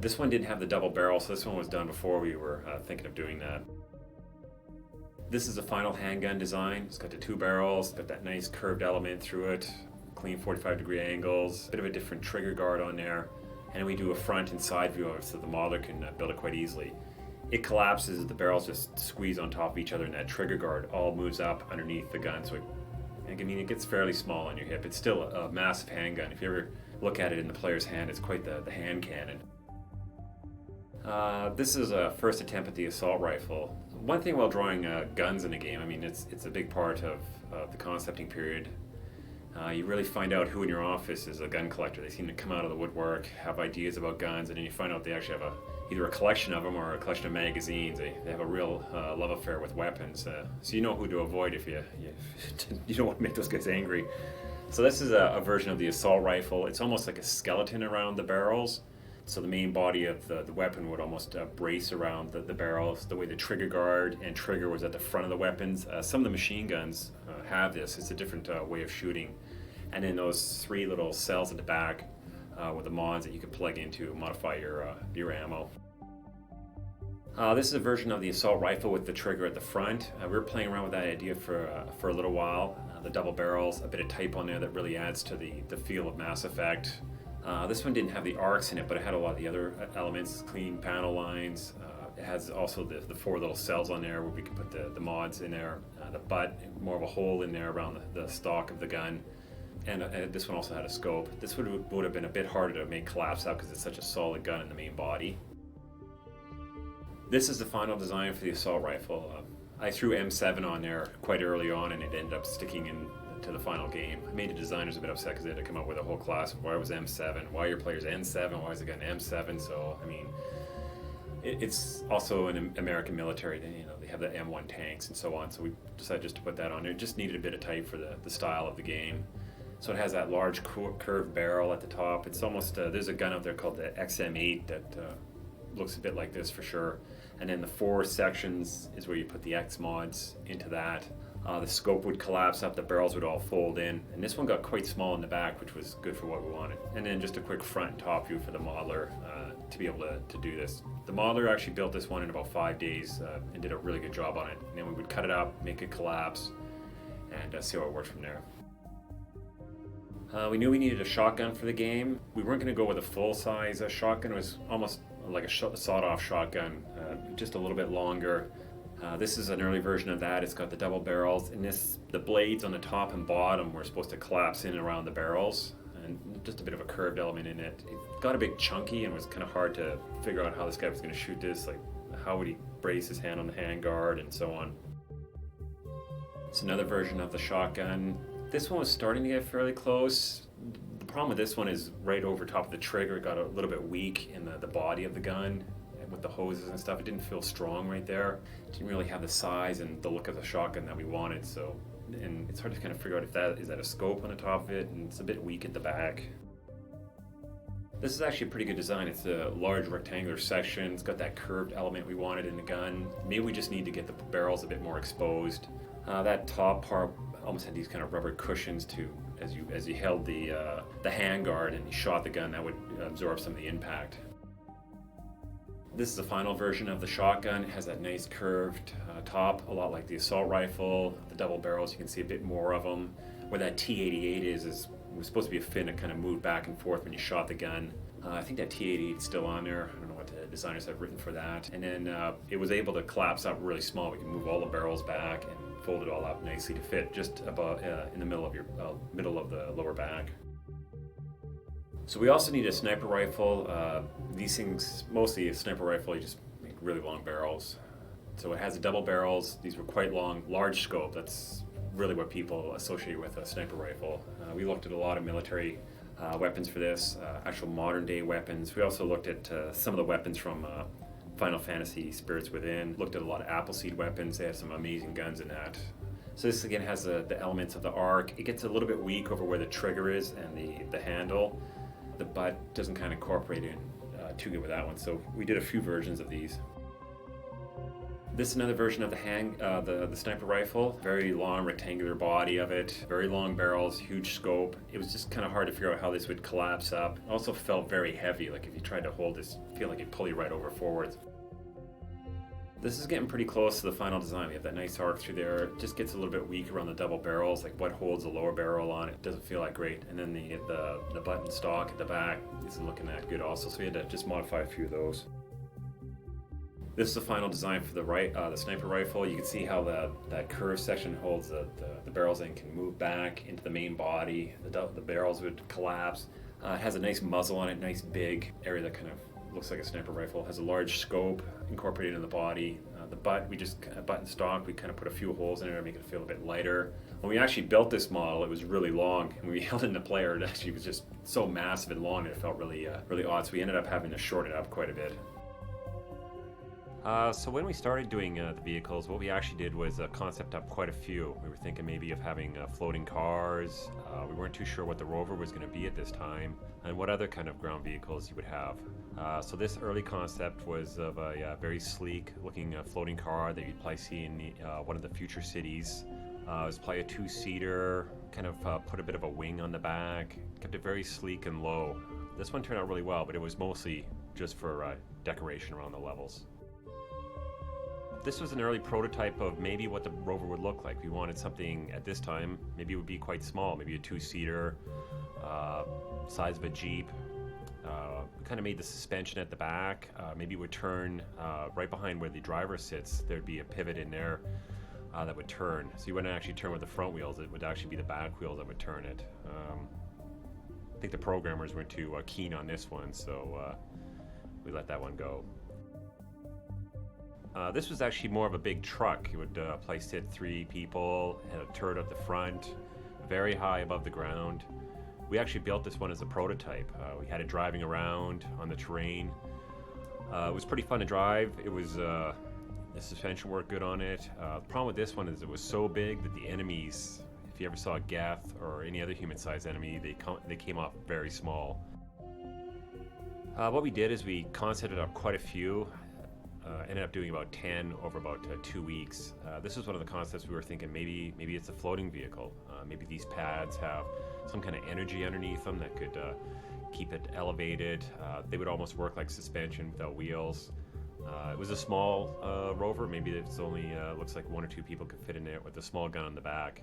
This one didn't have the double barrel, so this one was done before we were thinking of doing that. This is a final handgun design. It's got the 2 barrels, got that nice curved element through it, clean 45-degree angles, a bit of a different trigger guard on there, and then we do a front and side view of it so the modeler can build it quite easily. It collapses, the barrels just squeeze on top of each other, and that trigger guard all moves up underneath the gun, so it gets fairly small on your hip. It's still a massive handgun. If you ever look at it in the player's hand, it's quite the hand cannon. This is a first attempt at the assault rifle. One thing while drawing guns in a game, I mean, it's a big part of the concepting period. You really find out who in your office is a gun collector. They seem to come out of the woodwork, have ideas about guns, and then you find out they actually have either a collection of them or a collection of magazines. They have a real love affair with weapons. So you know who to avoid if you don't want to make those guys angry. So this is a version of the assault rifle. It's almost like a skeleton around the barrels. So the main body of the weapon would almost brace around the barrels, the way the trigger guard and trigger was at the front of the weapons. Some of the machine guns have this. It's a different way of shooting. And then those 3 little cells at the back with the mods that you can plug in to modify your ammo. This is a version of the assault rifle with the trigger at the front. We were playing around with that idea for a little while. The double barrels, a bit of type on there that really adds to the feel of Mass Effect. This one didn't have the arcs in it, but it had a lot of the other elements, clean panel lines. It has also the 4 little cells on there where we can put the mods in there. The butt, more of a hole in there around the stock of the gun. And this one also had a scope. This would have been a bit harder to make collapse out because it's such a solid gun in the main body. This is the final design for the assault rifle. I threw M7 on there quite early on, and it ended up sticking into the final game. I made the designers a bit upset because they had to come up with a whole class of why was M7, why are your players N7, why is the gun M7? So, I mean, it's also an American military. They have the M1 tanks and so on, so we decided just to put that on there. It just needed a bit of type for the style of the game. So it has that large curved barrel at the top. It's almost, there's a gun out there called the XM8 that looks a bit like this for sure. And then the 4 sections is where you put the X mods into that. The scope would collapse up, the barrels would all fold in. And this one got quite small in the back, which was good for what we wanted. And then just a quick front and top view for the modeler to be able to do this. The modeler actually built this one in about 5 days and did a really good job on it. And then we would cut it up, make it collapse, and see how it worked from there. We knew we needed a shotgun for the game. We weren't going to go with a full-size shotgun. It was almost like a sawed-off shotgun, just a little bit longer. This is an early version of that. It's got the double barrels, and the blades on the top and bottom were supposed to collapse in and around the barrels, and just a bit of a curved element in it. It got a bit chunky and was kind of hard to figure out how this guy was going to shoot this. Like, how would he brace his hand on the handguard and so on. It's another version of the shotgun. This one was starting to get fairly close. The problem with this one is right over top of the trigger, it got a little bit weak in the body of the gun. And with the hoses and stuff, it didn't feel strong right there. It didn't really have the size and the look of the shotgun that we wanted. So, and it's hard to kind of figure out if that is a scope on the top of it, and it's a bit weak at the back. This is actually a pretty good design. It's a large rectangular section. It's got that curved element we wanted in the gun. Maybe we just need to get the barrels a bit more exposed. That top part almost had these kind of rubber cushions to, as you held the handguard and you shot the gun, that would absorb some of the impact. This is the final version of the shotgun. It has that nice curved top, a lot like the assault rifle. The double barrels, you can see a bit more of them. Where that T-88 is was supposed to be a fin that kind of moved back and forth when you shot the gun. I think that T-88 is still on there. I don't know what the designers have written for that. And then it was able to collapse up really small. We can move all the barrels back and fold it all up nicely to fit just about in the middle of your middle of the lower back. So we also need a sniper rifle. These things, mostly a sniper rifle, you just make really long barrels. So it has the double barrels. These were quite long, large scope. That's really what people associate with a sniper rifle. We looked at a lot of military weapons for this, actual modern day weapons. We also looked at some of the weapons from Final Fantasy Spirits Within. Looked at a lot of Appleseed weapons. They have some amazing guns in that. So this again has the elements of the arc. It gets a little bit weak over where the trigger is and the handle. The butt doesn't kind of incorporate in too good with that one, so we did a few versions of these. This is another version of the sniper rifle. Very long rectangular body of it, very long barrels, huge scope. It was just kind of hard to figure out how this would collapse up. It also felt very heavy, like if you tried to hold this, feel like it'd pull you right over forwards. This is getting pretty close to the final design. We have that nice arc through there. It just gets a little bit weak around the double barrels, like what holds the lower barrel on it doesn't feel that great. And then the button stock at the back isn't looking that good also, so we had to just modify a few of those. This is the final design for the sniper rifle. You can see how that curved section holds the barrels and can move back into the main body. The barrels would collapse. It has a nice muzzle on it, nice big area that kind of looks like a sniper rifle. It has a large scope incorporated in the body. The butt, button stock, we kind of put a few holes in it to make it feel a bit lighter. When we actually built this model, it was really long, and when we held it in the player, it actually was just so massive and long, and it felt really odd. So we ended up having to shorten it up quite a bit. So when we started doing the vehicles, what we actually did was concept up quite a few. We were thinking maybe of having floating cars. We weren't too sure what the rover was going to be at this time and what other kind of ground vehicles you would have. So this early concept was of a very sleek looking floating car that you'd probably see in one of the future cities. It was probably a two-seater, kind of put a bit of a wing on the back, kept it very sleek and low. This one turned out really well, but it was mostly just for decoration around the levels. This was an early prototype of maybe what the rover would look like. We wanted something at this time, maybe it would be quite small, maybe a two-seater, size of a Jeep. We kind of made the suspension at the back. Maybe it would turn right behind where the driver sits. There'd be a pivot in there that would turn. So you wouldn't actually turn with the front wheels, it would actually be the back wheels that would turn it. I think the programmers weren't too keen on this one, so we let that one go. This was actually more of a big truck. It would probably sit 3 people, had a turret at the front, very high above the ground. We actually built this one as a prototype. We had it driving around on the terrain. It was pretty fun to drive. It was the suspension worked good on it. The problem with this one is it was so big that the enemies, if you ever saw Geth or any other human-sized enemy, they came off very small. What we did is we concepted up quite a few. Ended up doing about 10 over about 2 weeks. This is one of the concepts we were thinking maybe it's a floating vehicle. Maybe these pads have some kind of energy underneath them that could keep it elevated. They would almost work like suspension without wheels. It was a small rover. Maybe it's only looks like 1 or 2 people could fit in there with a small gun on the back.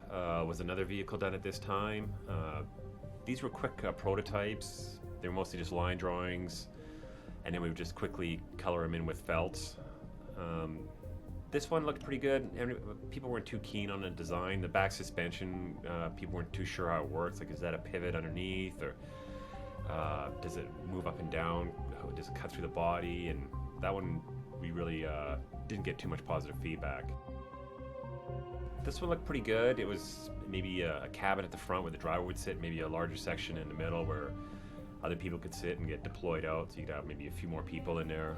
Was another vehicle done at this time. These were quick prototypes. They were mostly just line drawings. And then we would just quickly color them in with felts. This one looked pretty good. People weren't too keen on the design. The back suspension, people weren't too sure how it works. Like, is that a pivot underneath, or does it move up and down? Does it cut through the body? And that one, we really didn't get too much positive feedback. This one looked pretty good. It was maybe a cabin at the front where the driver would sit, maybe a larger section in the middle where other people could sit and get deployed out, so you could have maybe a few more people in there.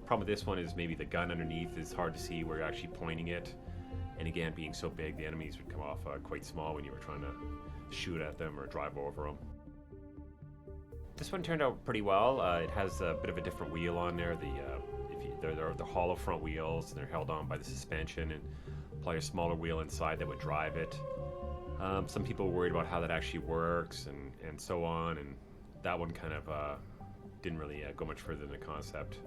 Problem with this one is maybe the gun underneath is hard to see where you're actually pointing it. And again, being so big, the enemies would come off quite small when you were trying to shoot at them or drive over them. This one turned out pretty well. It has a bit of a different wheel on there. They're the hollow front wheels, and they're held on by the suspension, and probably a smaller wheel inside that would drive it. Some people were worried about how that actually works and so on, and that one kind of didn't really go much further than the concept.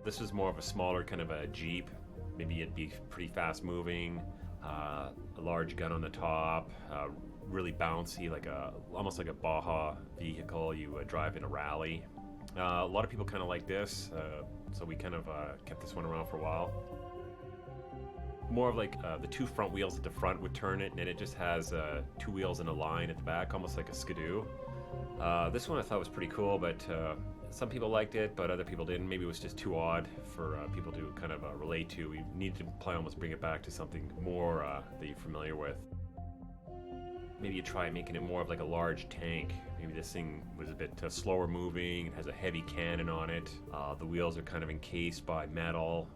This was more of a smaller kind of a Jeep. Maybe it'd be pretty fast moving, a large gun on the top, really bouncy, almost like a Baja vehicle you would drive in a rally. A lot of people kind of like this, so we kind of kept this one around for a while. More of like the two front wheels at the front would turn it, and then it just has two wheels in a line at the back, almost like a Skidoo. This one I thought was pretty cool, but some people liked it, but other people didn't. Maybe it was just too odd for people to kind of relate to. We needed to probably almost bring it back to something more that you're familiar with. Maybe you try making it more of like a large tank. Maybe this thing was a bit slower moving. It has a heavy cannon on it. The wheels are kind of encased by metal.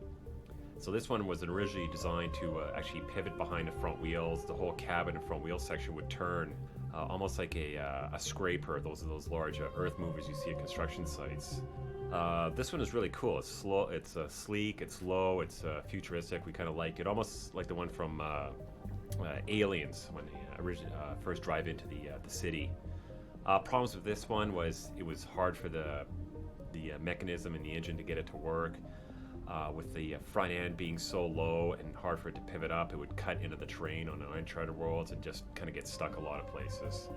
So this one was originally designed to actually pivot behind the front wheels. The whole cabin and front wheel section would turn almost like a scraper. Those are those large earth movers you see at construction sites. This one is really cool. It's slow. It's sleek. It's low. It's futuristic. We kind of like it, almost like the one from Aliens when they first drive into the city. Problems with this one was it was hard for the mechanism and the engine to get it to work. With the front end being so low and hard for it to pivot up, it would cut into the terrain on Uncharted Worlds and just kind of get stuck a lot of places.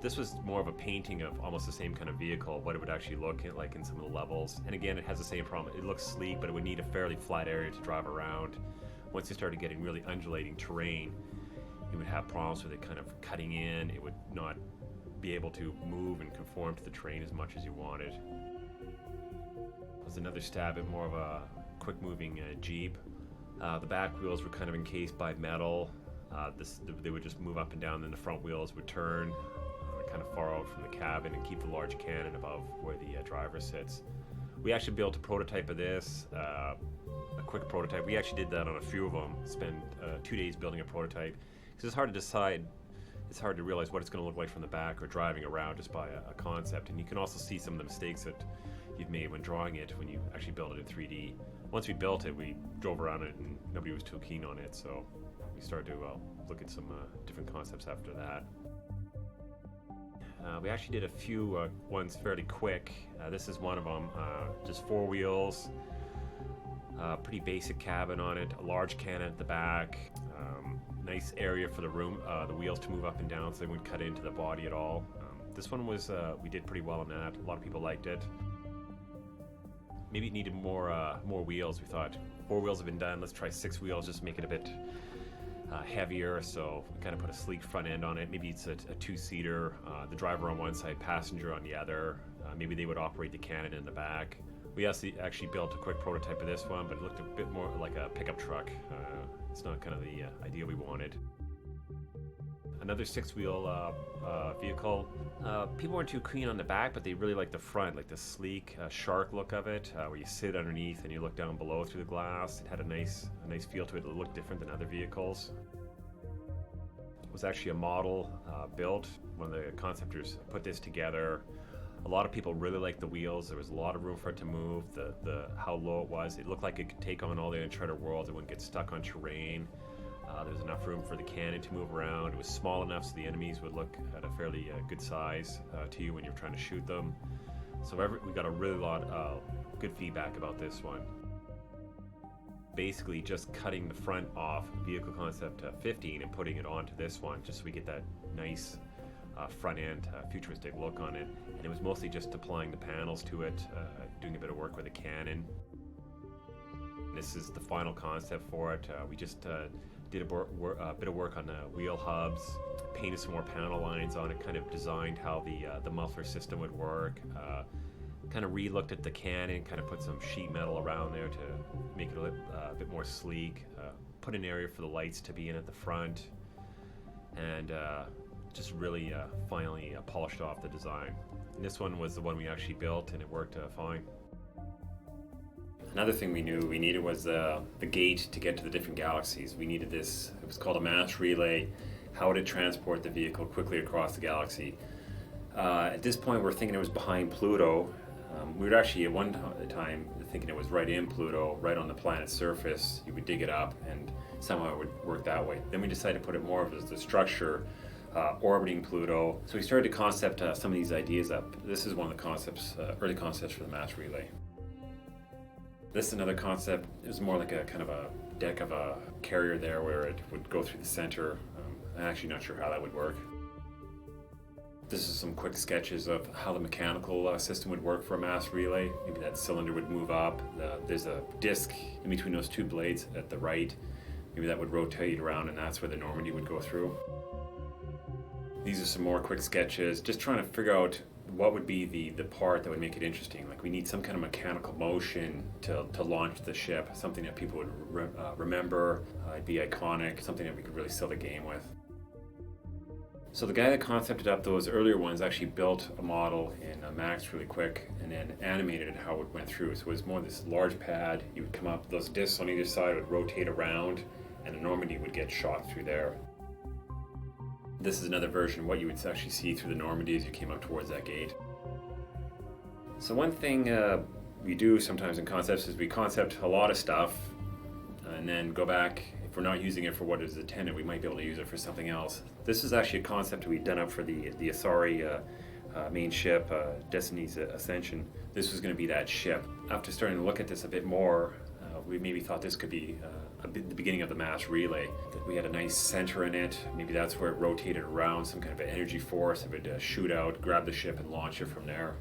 This was more of a painting of almost the same kind of vehicle, what it would actually look like in some of the levels. And again, it has the same problem. It looks sleek, but it would need a fairly flat area to drive around. Once you started getting really undulating terrain, you would have problems with it kind of cutting in. It would not be able to move and conform to the terrain as much as you wanted. Was another stab at more of a quick-moving Jeep. The back wheels were kind of encased by metal. They would just move up and down, then the front wheels would turn kind of far out from the cabin and keep the large cannon above where the driver sits. We actually built a prototype of this, a quick prototype. We actually did that on a few of them, spent 2 days building a prototype, because it's hard to decide. It's hard to realize what it's going to look like from the back or driving around just by a concept. And you can also see some of the mistakes that you've made when drawing it when you actually build it in 3D. Once we built it, we drove around it and nobody was too keen on it, so we started to look at some different concepts after that. We actually did a few ones fairly quick. This is one of them, just 4 wheels, pretty basic cabin on it, a large cannon at the back, nice area for the wheels to move up and down so they wouldn't cut into the body at all. This one was, we did pretty well on that. A lot of people liked it. Maybe it needed more wheels. We thought 4 wheels have been done. Let's try 6 wheels, just make it a bit heavier. So we kind of put a sleek front end on it. Maybe it's a 2-seater. The driver on one side, passenger on the other. Maybe they would operate the cannon in the back. We actually built a quick prototype of this one, but it looked a bit more like a pickup truck. It's not kind of the idea we wanted. Another 6-wheel vehicle. People weren't too keen on the back, but they really liked the front, like the sleek shark look of it, where you sit underneath and you look down below through the glass. It had a nice feel to it. It looked different than other vehicles. It was actually a model built. One of the conceptors put this together. A lot of people really liked the wheels. There was a lot of room for it to move. How low it was. It looked like it could take on all the Uncharted Worlds. It wouldn't get stuck on terrain. There was enough room for the cannon to move around. It was small enough so the enemies would look at a fairly good size to you when you're trying to shoot them. So we got a really lot of good feedback about this one. Basically just cutting the front off vehicle concept 15 and putting it onto this one just so we get that nice front end futuristic look on it. And it was mostly just applying the panels to it, doing a bit of work with the cannon. This is the final concept for it. We just did a bit of work on the wheel hubs, painted some more panel lines on it, kind of designed how the muffler system would work, kind of re-looked at the cannon, kind of put some sheet metal around there to make it a bit more sleek, put an area for the lights to be in at the front, and just really finally polished off the design. And this one was the one we actually built, and it worked fine. Another thing we knew we needed was the gate to get to the different galaxies. We needed this, it was called a mass relay. How would it transport the vehicle quickly across the galaxy? At this point, we're thinking it was behind Pluto. We were actually at one time thinking it was right in Pluto, right on the planet's surface. You would dig it up and somehow it would work that way. Then we decided to put it more of as the structure orbiting Pluto. So we started to concept some of these ideas up. This is one of the concepts, early concepts for the mass relay. This is another concept. It was more like a kind of a deck of a carrier there where it would go through the center. I'm actually not sure how that would work. This is some quick sketches of how the mechanical system would work for a mass relay. Maybe that cylinder would move up. There's a disc in between those two blades at the right. Maybe that would rotate around, and that's where the Normandy would go through. These are some more quick sketches, just trying to figure out what would be the part that would make it interesting. Like we need some kind of mechanical motion to launch the ship, something that people would remember, it'd be iconic, something that we could really sell the game with. So the guy that concepted up those earlier ones actually built a model in Max really quick and then animated it how it went through. So it was more this large pad, you would come up, those discs on either side would rotate around and the Normandy would get shot through there. This is another version of what you would actually see through the Normandy as you came up towards that gate. So one thing we do sometimes in concepts is we concept a lot of stuff and then go back. If we're not using it for what it is intended, we might be able to use it for something else. This is actually a concept we've done up for the Asari main ship, Destiny's Ascension. This was going to be that ship. After starting to look at this a bit more, we maybe thought this could be the beginning of the mass relay. That we had a nice center in it. Maybe that's where it rotated around, some kind of an energy force. It would shoot out, grab the ship, and launch it from there.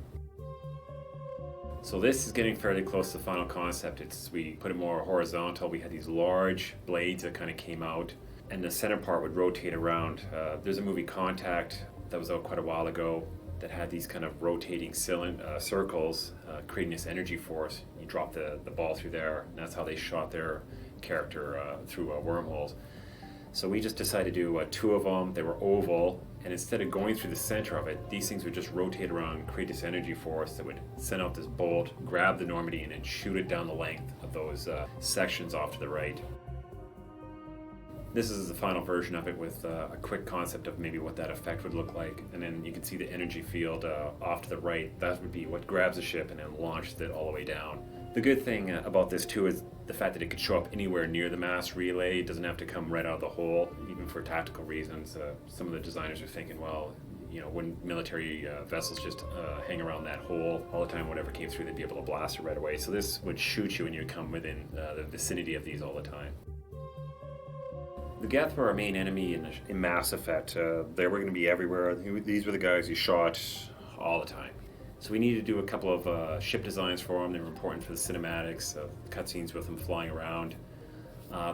So this is getting fairly close to the final concept. We put it more horizontal. We had these large blades that kind of came out, and the center part would rotate around. There's a movie, Contact, that was out quite a while ago, that had these kind of rotating circles, creating this energy force. You drop the ball through there, and that's how they shot their character through wormholes. So we just decided to do two of them. They were oval, and instead of going through the center of it, these things would just rotate around and create this energy force that would send out this bolt, grab the Normandy, and then shoot it down the length of those sections off to the right. This is the final version of it with a quick concept of maybe what that effect would look like. And then you can see the energy field off to the right. That would be what grabs the ship and then launches it all the way down. The good thing about this too is the fact that it could show up anywhere near the mass relay. It doesn't have to come right out of the hole, even for tactical reasons. Some of the designers are thinking, well, wouldn't military vessels just hang around that hole all the time? Whatever came through, they'd be able to blast it right away. So this would shoot you when you come within the vicinity of these all the time. The Geth were our main enemy in Mass Effect. They were going to be everywhere. These were the guys you shot all the time. So we needed to do a couple of ship designs for them. They were important for the cinematics, cutscenes with them flying around.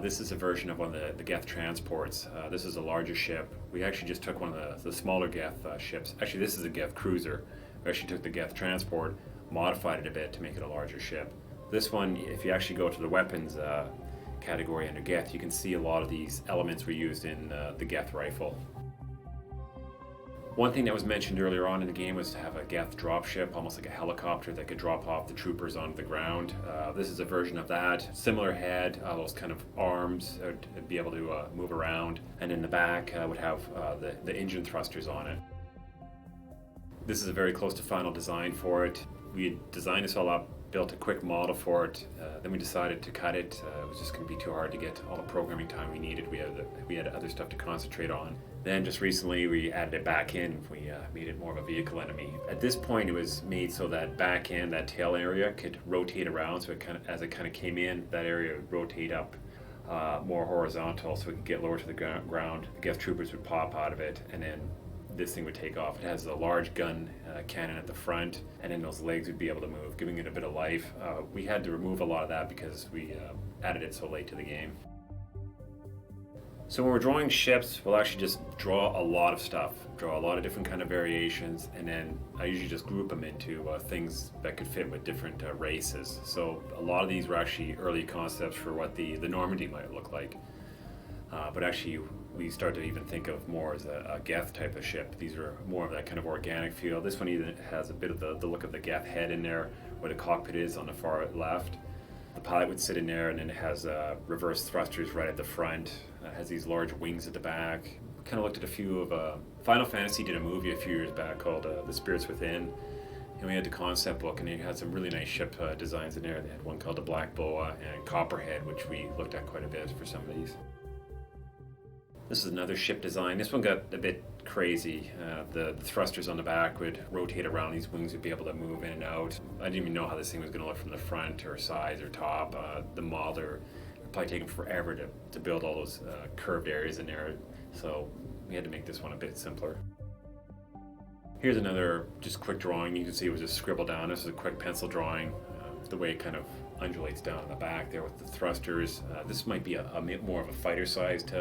This is a version of one of the Geth transports. This is a larger ship. We actually just took one of the smaller Geth ships. Actually, this is a Geth cruiser. We actually took the Geth transport, modified it a bit to make it a larger ship. This one, if you actually go to the weapons category under Geth, you can see a lot of these elements were used in the Geth Rifle. One thing that was mentioned earlier on in the game was to have a Geth dropship, almost like a helicopter that could drop off the troopers onto the ground. This is a version of that. Similar head, those kind of arms would be able to move around, and in the back would have the engine thrusters on it. This is a very close to final design for it. We had designed this all up, built a quick model for it, then we decided to cut it. It was just going to be too hard to get all the programming time we needed. We had other stuff to concentrate on. Then just recently we added it back in. We made it more of a vehicle enemy. At this point it was made so that back end, that tail area, could rotate around. So as it kind of came in, that area would rotate up more horizontal so it could get lower to the ground. The Geth Troopers would pop out of it, and then this thing would take off. It has a large gun cannon at the front, and then those legs would be able to move, giving it a bit of life. We had to remove a lot of that because we added it so late to the game. So when we're drawing ships, we'll actually just draw a lot of stuff, draw a lot of different kind of variations, and then I usually just group them into things that could fit with different races. So a lot of these were actually early concepts for what the Normandy might look like. But actually, we start to even think of more as a Geth type of ship. These are more of that kind of organic feel. This one even has a bit of the look of the Geth head in there, where the cockpit is on the far left. The pilot would sit in there, and then it has reverse thrusters right at the front. It has these large wings at the back. Kind of looked at a few of Final Fantasy did a movie a few years back called The Spirits Within. And we had the concept book, and it had some really nice ship designs in there. They had one called the Black Boa and Copperhead, which we looked at quite a bit for some of these. This is another ship design. This one got a bit crazy. The thrusters on the back would rotate around. These wings would be able to move in and out. I didn't even know how this thing was going to look from the front or sides or top. The modeler would probably taken forever to build all those curved areas in there. So we had to make this one a bit simpler. Here's another just quick drawing. You can see it was just scribbled down. This is a quick pencil drawing. The way it kind of undulates down in the back there with the thrusters. This might be a more of a fighter-sized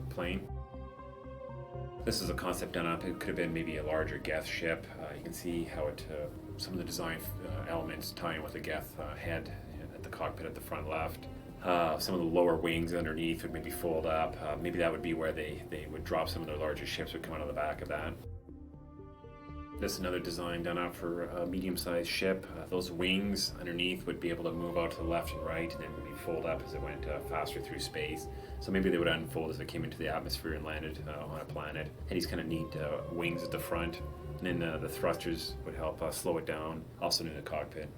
plane. This is a concept done up. It could have been maybe a larger Geth ship. You can see how it some of the design elements tie in with the Geth head at the cockpit at the front left. Some of the lower wings underneath would maybe fold up. Maybe that would be where they would drop some of their larger ships would come out of the back of that. This is another design done up for a medium-sized ship. Those wings underneath would be able to move out to the left and right and then maybe fold up as it went faster through space. So maybe they would unfold as it came into the atmosphere and landed on a planet. Had these kind of neat wings at the front, and then the thrusters would help slow it down, also in the cockpit.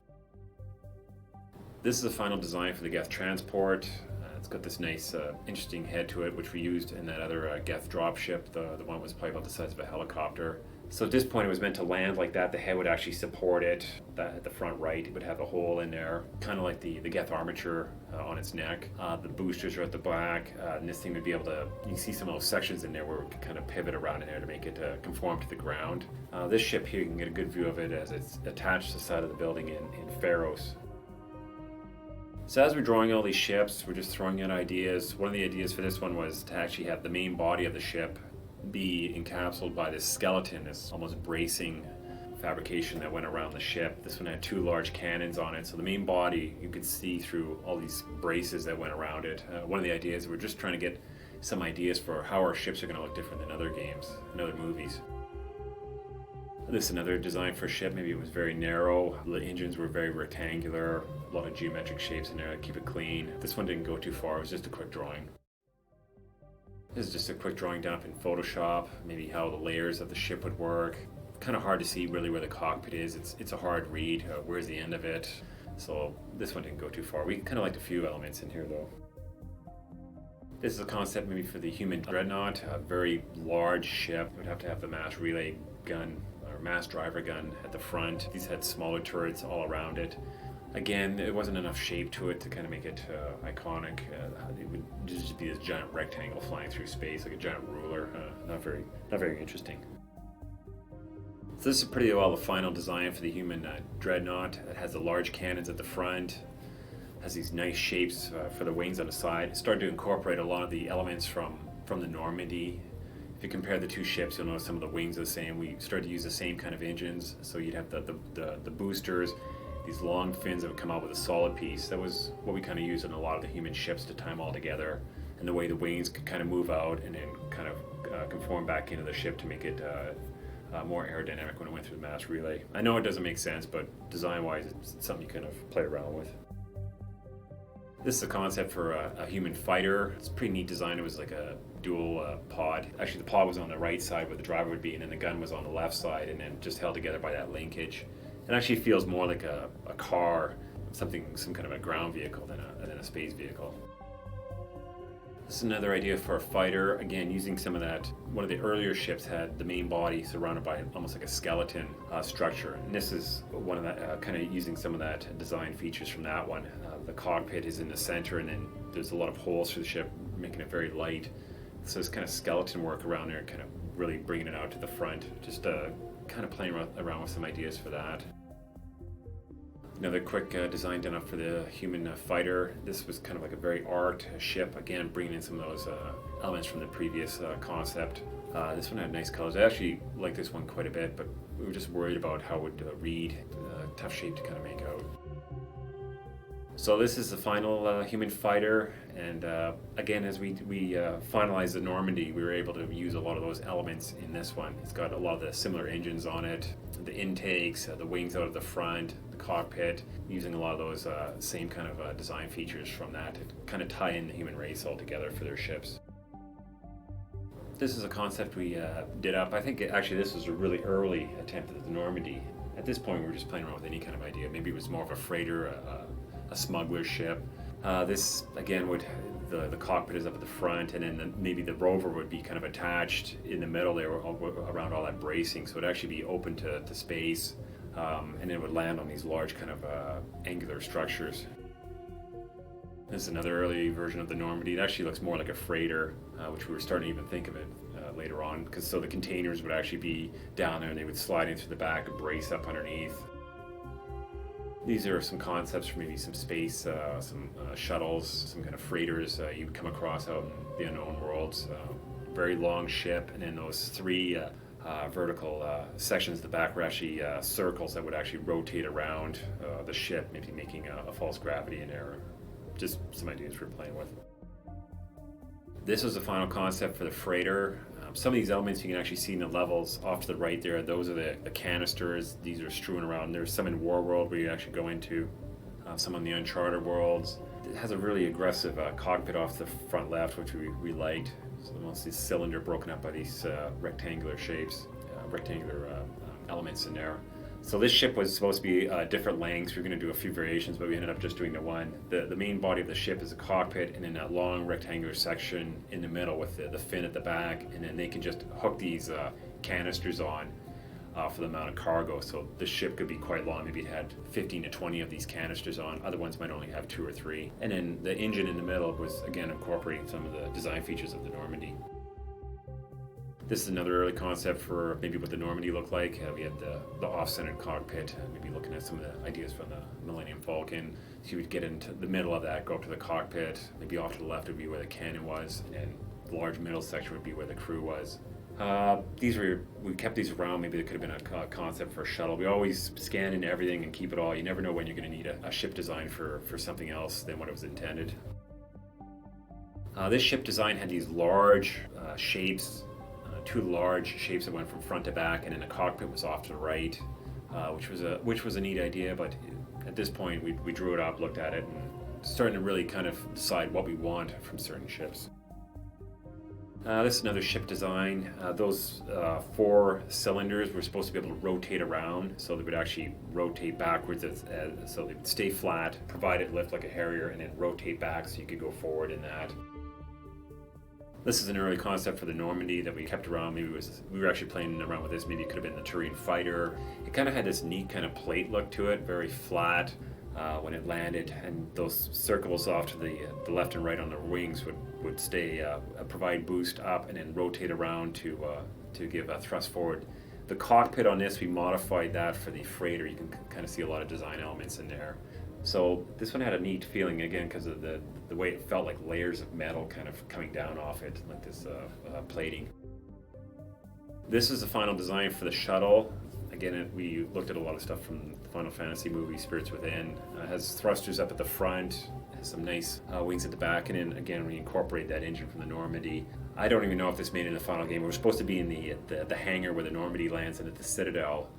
This is the final design for the Geth transport. It's got this nice, interesting head to it, which we used in that other Geth dropship. The one was probably about the size of a helicopter. So at this point it was meant to land like that. The head would actually support it. That at the front right, it would have a hole in there, kind of like the Geth armature on its neck. The boosters are at the back, and this thing would be able to, you can see some of those sections in there where it could kind of pivot around in there to make it conform to the ground. This ship here, you can get a good view of it as it's attached to the side of the building in Pharos. So as we're drawing all these ships, we're just throwing out ideas. One of the ideas for this one was to actually have the main body of the ship be encapsulated by this skeleton, this almost bracing fabrication that went around the ship. This one had two large cannons on it, so the main body you could see through all these braces that went around it. One of the ideas, we're just trying to get some ideas for how our ships are going to look different than other games and other movies. This is another design for a ship. Maybe it was very narrow. The engines were very rectangular. A lot of geometric shapes in there to keep it clean. This one didn't go too far. It was just a quick drawing. This is just a quick drawing done up in Photoshop. Maybe how the layers of the ship would work. Kind of hard to see really where the cockpit is. It's a hard read. Where's the end of it? So this one didn't go too far. We kind of liked a few elements in here though. This is a concept maybe for the human Dreadnought. A very large ship. It would have to have the mass relay gun or mass driver gun at the front. These had smaller turrets all around it. Again, there wasn't enough shape to it to kind of make it iconic. It would just be this giant rectangle flying through space like a giant ruler. Not very interesting. So this is pretty well the final design for the human Dreadnought. It has the large cannons at the front. Has these nice shapes for the wings on the side. It started to incorporate a lot of the elements from the Normandy. If you compare the two ships, you'll notice some of the wings are the same. We started to use the same kind of engines. So you'd have the boosters, these long fins that would come out with a solid piece. That was what we kind of used in a lot of the human ships to tie them all together. And the way the wings could kind of move out and then kind of conform back into the ship to make it more aerodynamic when it went through the mass relay. I know it doesn't make sense, but design-wise, it's something you kind of play around with. This is a concept for a human fighter. It's a pretty neat design. It was like a dual pod. Actually, the pod was on the right side where the driver would be, and then the gun was on the left side, and then just held together by that linkage. It actually feels more like a car, some kind of a ground vehicle than a space vehicle. This is another idea for a fighter. Again, using some of that. One of the earlier ships had the main body surrounded by almost like a skeleton structure, and this is one of that kind of using some of that design features from that one. The cockpit is in the center, and then there's a lot of holes through the ship, making it very light. So it's kind of skeleton work around there, kind of really bringing it out to the front. Just kind of playing around with some ideas for that. Another quick design done up for the human fighter. This was kind of like a very art ship, again bringing in some of those elements from the previous concept. This one had nice colors. I actually like this one quite a bit, but we were just worried about how it would read. Tough shape to kind of make out. So this is the final human fighter, and again, as we finalized the Normandy, we were able to use a lot of those elements in this one. It's got a lot of the similar engines on it, the intakes, the wings out of the front, the cockpit, using a lot of those same kind of design features from that to kind of tie in the human race all together for their ships. This is a concept we did up. I think actually this was a really early attempt at the Normandy. At this point, we were just playing around with any kind of idea. Maybe it was more of a freighter, a smuggler ship. This again the cockpit is up at the front, and then maybe the rover would be kind of attached in the middle there around all that bracing, so it'd actually be open to space, and it would land on these large kind of angular structures. This is another early version of the Normandy. It actually looks more like a freighter, which we were starting to even think of it later on, because so the containers would actually be down there and they would slide in through the back and brace up underneath. These are some concepts for maybe some space, some shuttles, some kind of freighters you would come across out in the unknown worlds. Very long ship, and then those three vertical sections at the back were actually circles that would actually rotate around the ship, maybe making a false gravity in there. Just some ideas we're playing with. This was the final concept for the freighter. Some of these elements you can actually see in the levels off to the right there. Those are the canisters. These are strewn around. There's some in War World where you actually go into, some on the Uncharted Worlds. It has a really aggressive cockpit off the front left, which we liked. So mostly cylinder broken up by these rectangular shapes, rectangular elements in there. So this ship was supposed to be different lengths. We were going to do a few variations, but we ended up just doing the one. The main body of the ship is a cockpit, and then that long rectangular section in the middle with the fin at the back, and then they can just hook these canisters on for the amount of cargo. So the ship could be quite long. Maybe it had 15 to 20 of these canisters on. Other ones might only have 2 or 3. And then the engine in the middle was, again, incorporating some of the design features of the Normandy. This is another early concept for maybe what the Normandy looked like. We had the off-centered cockpit, maybe looking at some of the ideas from the Millennium Falcon. So you would get into the middle of that, go up to the cockpit, maybe off to the left would be where the cannon was, and then the large middle section would be where the crew was. We kept these around. Maybe there could have been a concept for a shuttle. We always scan into everything and keep it all. You never know when you're going to need a ship design for something else than what it was intended. This ship design had these large shapes, 2 large shapes that went from front to back, and then the cockpit was off to the right, which was a neat idea. But at this point, we drew it up, looked at it, and starting to really kind of decide what we want from certain ships. This is another ship design. Those 4 cylinders were supposed to be able to rotate around, so they would actually rotate backwards, so they would stay flat, provide it lift like a Harrier, and then rotate back so you could go forward in that. This is an early concept for the Normandy that we kept around. Maybe we were actually playing around with this. Maybe it could have been the Turret fighter. It kind of had this neat kind of plate look to it, very flat when it landed, and those circles off to the left and right on the wings would stay, provide boost up and then rotate around to give a thrust forward. The cockpit on this, we modified that for the freighter. You can kind of see a lot of design elements in there. So this one had a neat feeling, again, because of the way it felt like layers of metal kind of coming down off it, like this plating. This is the final design for the shuttle. Again, we looked at a lot of stuff from the Final Fantasy movie, Spirits Within. It has thrusters up at the front, has some nice wings at the back, and then again we incorporate that engine from the Normandy. I don't even know if this made it in the final game. We're supposed to be in the hangar where the Normandy lands and at the Citadel.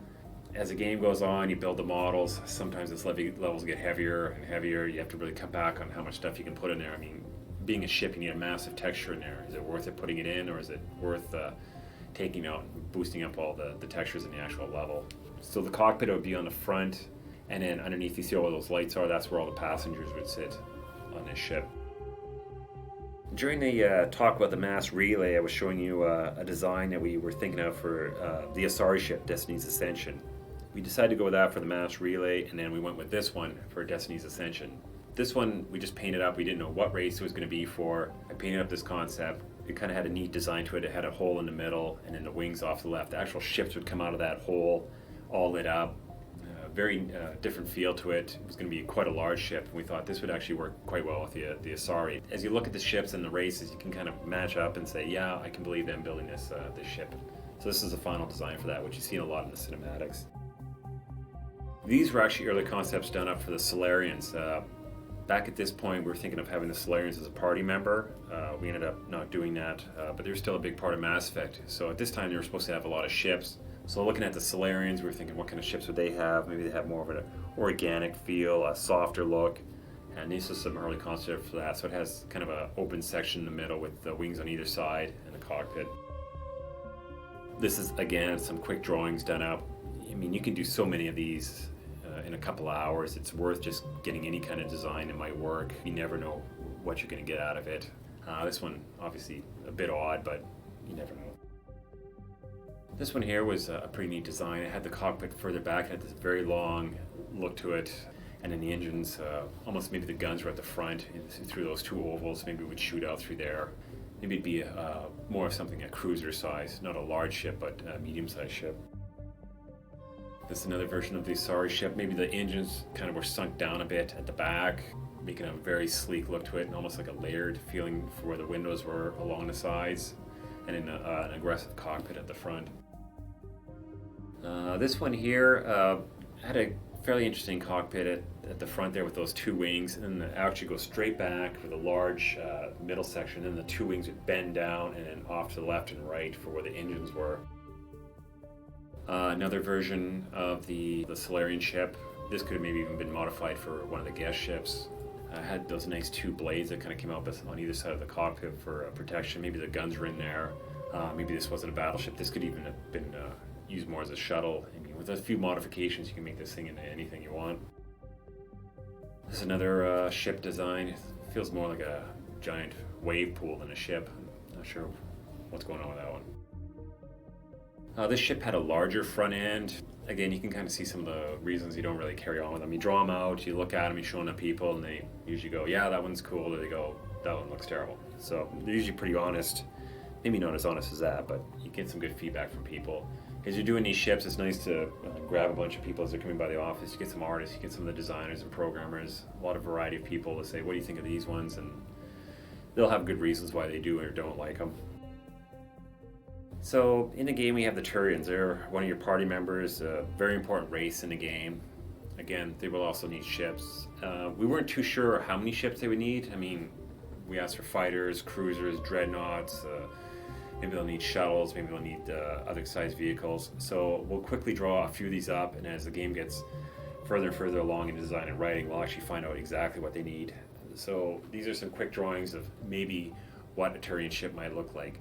As the game goes on, you build the models. Sometimes its levels get heavier and heavier. You have to really cut back on how much stuff you can put in there. I mean, being a ship, you need a massive texture in there. Is it worth it putting it in, or is it worth taking out and boosting up all the textures in the actual level? So the cockpit would be on the front, and then underneath you see all those lights are. That's where all the passengers would sit on this ship. During the talk about the mass relay, I was showing you a design that we were thinking of for the Asari ship, Destiny's Ascension. We decided to go with that for the mass relay, and then we went with this one for Destiny's Ascension. This one we just painted up. We didn't know what race it was going to be for. I painted up this concept. It kind of had a neat design to it. It had a hole in the middle and then the wings off the left. The actual ships would come out of that hole all lit up. Very different feel to it. It was going to be quite a large ship, and we thought this would actually work quite well with the Asari. As you look at the ships and the races, you can kind of match up and say, yeah, I can believe them building this ship. So this is the final design for that, which you've seen a lot in the cinematics. These were actually early concepts done up for the Solarians. Back at this point, we were thinking of having the Solarians as a party member. We ended up not doing that, but they're still a big part of Mass Effect. So at this time, they were supposed to have a lot of ships. So looking at the Solarians, we were thinking, what kind of ships would they have? Maybe they have more of an organic feel, a softer look. And these are some early concepts for that. So it has kind of an open section in the middle with the wings on either side and the cockpit. This is, again, some quick drawings done up. I mean, you can do so many of these in a couple hours. It's worth just getting any kind of design that might work. You never know what you're going to get out of it. This one, obviously a bit odd, but you never know. This one here was a pretty neat design. It had the cockpit further back, it had this very long look to it, and then the engines, almost maybe the guns were at the front, through those two ovals, maybe we would shoot out through there. Maybe it'd be more of something a cruiser size, not a large ship, but a medium-sized ship. This is another version of the Solarian ship. Maybe the engines kind of were sunk down a bit at the back, making a very sleek look to it, and almost like a layered feeling for where the windows were along the sides, and then an aggressive cockpit at the front. This one here had a fairly interesting cockpit at the front there with those two wings, and it actually goes straight back with a large middle section, and the two wings would bend down and then off to the left and right for where the engines were. Another version of the Solarian ship. This could have maybe even been modified for one of the Geth ships. Had those nice two blades that kind of came out on either side of the cockpit for protection. Maybe the guns were in there. Maybe this wasn't a battleship. This could even have been used more as a shuttle. I mean, with a few modifications, you can make this thing into anything you want. This is another ship design. It feels more like a giant wave pool than a ship. I'm not sure what's going on with that one. This ship had a larger front end. Again, you can kind of see some of the reasons you don't really carry on with them. You draw them out, you look at them, you show them to people, and they usually go, yeah, that one's cool, or they go, that one looks terrible. So they're usually pretty honest. Maybe not as honest as that, but you get some good feedback from people. As you're doing these ships, it's nice to grab a bunch of people as they're coming by the office. You get some artists, you get some of the designers and programmers, a lot of variety of people to say, what do you think of these ones? And they'll have good reasons why they do or don't like them. So in the game we have the Turians. They're one of your party members, a very important race in the game. Again, they will also need ships. We weren't too sure how many ships they would need. I mean, we asked for fighters, cruisers, dreadnoughts, maybe they'll need shuttles, maybe they'll need other sized vehicles. So we'll quickly draw a few of these up, and as the game gets further and further along in design and writing, we'll actually find out exactly what they need. So these are some quick drawings of maybe what a Turian ship might look like.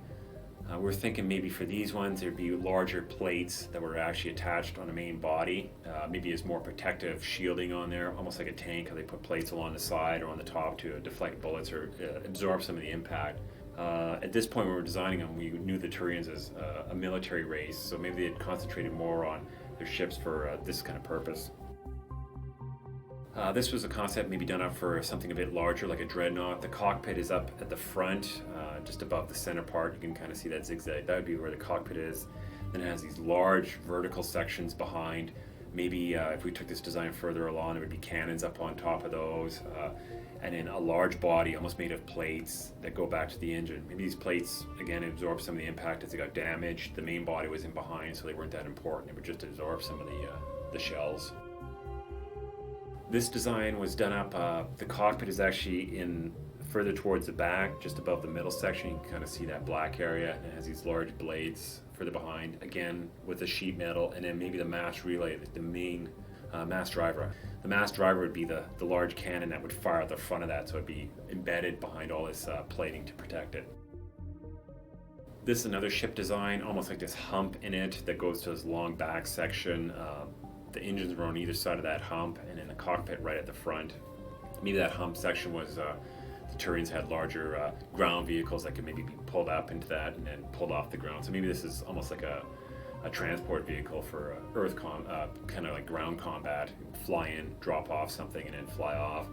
We're thinking maybe for these ones there'd be larger plates that were actually attached on the main body, maybe as more protective shielding on there, almost like a tank, how they put plates along the side or on the top to deflect bullets or absorb some of the impact. At this point when we were designing them, we knew the Turians as a military race, so maybe they had concentrated more on their ships for this kind of purpose. This was a concept maybe done up for something a bit larger, like a dreadnought. The cockpit is up at the front, just above the center part. You can kind of see that zigzag. That would be where the cockpit is. Then it has these large vertical sections behind. Maybe if we took this design further along, there would be cannons up on top of those. And then a large body almost made of plates that go back to the engine. Maybe these plates, again, absorb some of the impact as they got damaged. The main body was in behind, so they weren't that important. It would just absorb some of the shells. This design was done up, the cockpit is actually in further towards the back, just above the middle section. You can kind of see that black area, and it has these large blades further behind, again with the sheet metal, and then maybe the mass relay, the main mass driver. The mass driver would be the large cannon that would fire at the front of that, so it'd be embedded behind all this plating to protect it. This is another ship design, almost like this hump in it that goes to this long back section. The engines were on either side of that hump, and then the cockpit right at the front. Maybe that hump section was the Turians had larger ground vehicles that could maybe be pulled up into that and then pulled off the ground. So maybe this is almost like a transport vehicle for kind of like ground combat. Fly in, drop off something, and then fly off.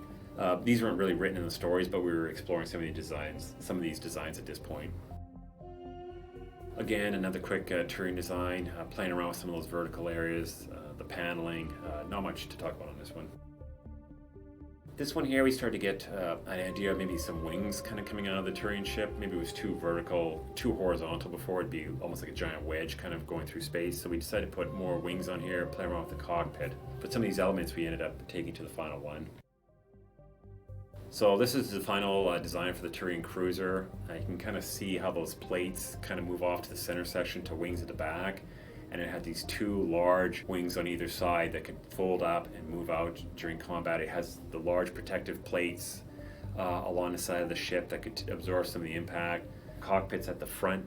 These weren't really written in the stories, but we were exploring some of these designs at this point. Again, another quick Turian design, playing around with some of those vertical areas, the paneling, not much to talk about on this one. This one here, we started to get an idea of maybe some wings kind of coming out of the Turian ship. Maybe it was too vertical, too horizontal before. It'd be almost like a giant wedge kind of going through space. So we decided to put more wings on here, play around with the cockpit. But some of these elements we ended up taking to the final one. So this is the final design for the Turian cruiser. You can kind of see how those plates kind of move off to the center section to wings at the back. And it had these two large wings on either side that could fold up and move out during combat. It has the large protective plates along the side of the ship that could absorb some of the impact. Cockpits at the front,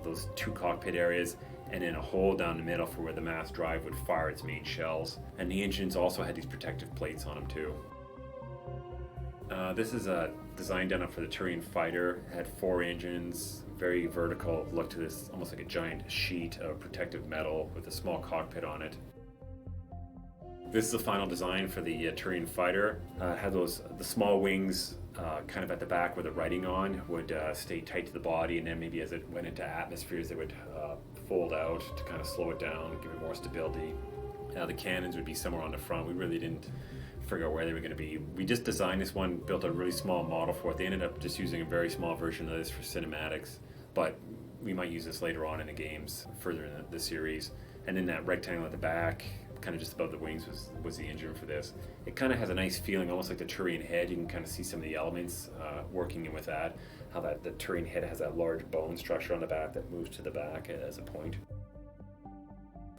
those two cockpit areas, and then a hole down the middle for where the mass drive would fire its main shells. And the engines also had these protective plates on them too. This is a design done up for the Turian fighter. It had 4 engines, very vertical look to this, almost like a giant sheet of protective metal with a small cockpit on it. This is the final design for the Turian fighter. It had the small wings kind of at the back where the writing on would stay tight to the body, and then maybe as it went into atmospheres they would fold out to kind of slow it down, give it more stability. The cannons would be somewhere on the front. We really didn't figure out where they were going to be. We just designed this one, built a really small model for it. They ended up just using a very small version of this for cinematics, but we might use this later on in the games, further in the series. And then that rectangle at the back, kind of just above the wings, was the engine for this. It kind of has a nice feeling, almost like the Turian head. You can kind of see some of the elements working in with that, how that the Turian head has that large bone structure on the back that moves to the back as a point.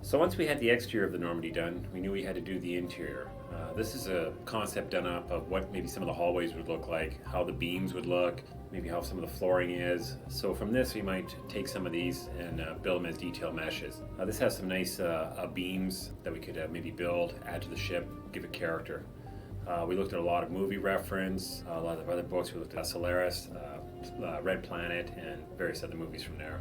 So once we had the exterior of the Normandy done, we knew we had to do the interior. This is a concept done up of what maybe some of the hallways would look like, how the beams would look, maybe how some of the flooring is. So from this we might take some of these and build them as detail meshes. This has some nice beams that we could maybe build, add to the ship, give it character. We looked at a lot of movie reference, a lot of other books. We looked at Solaris, Red Planet, and various other movies from there.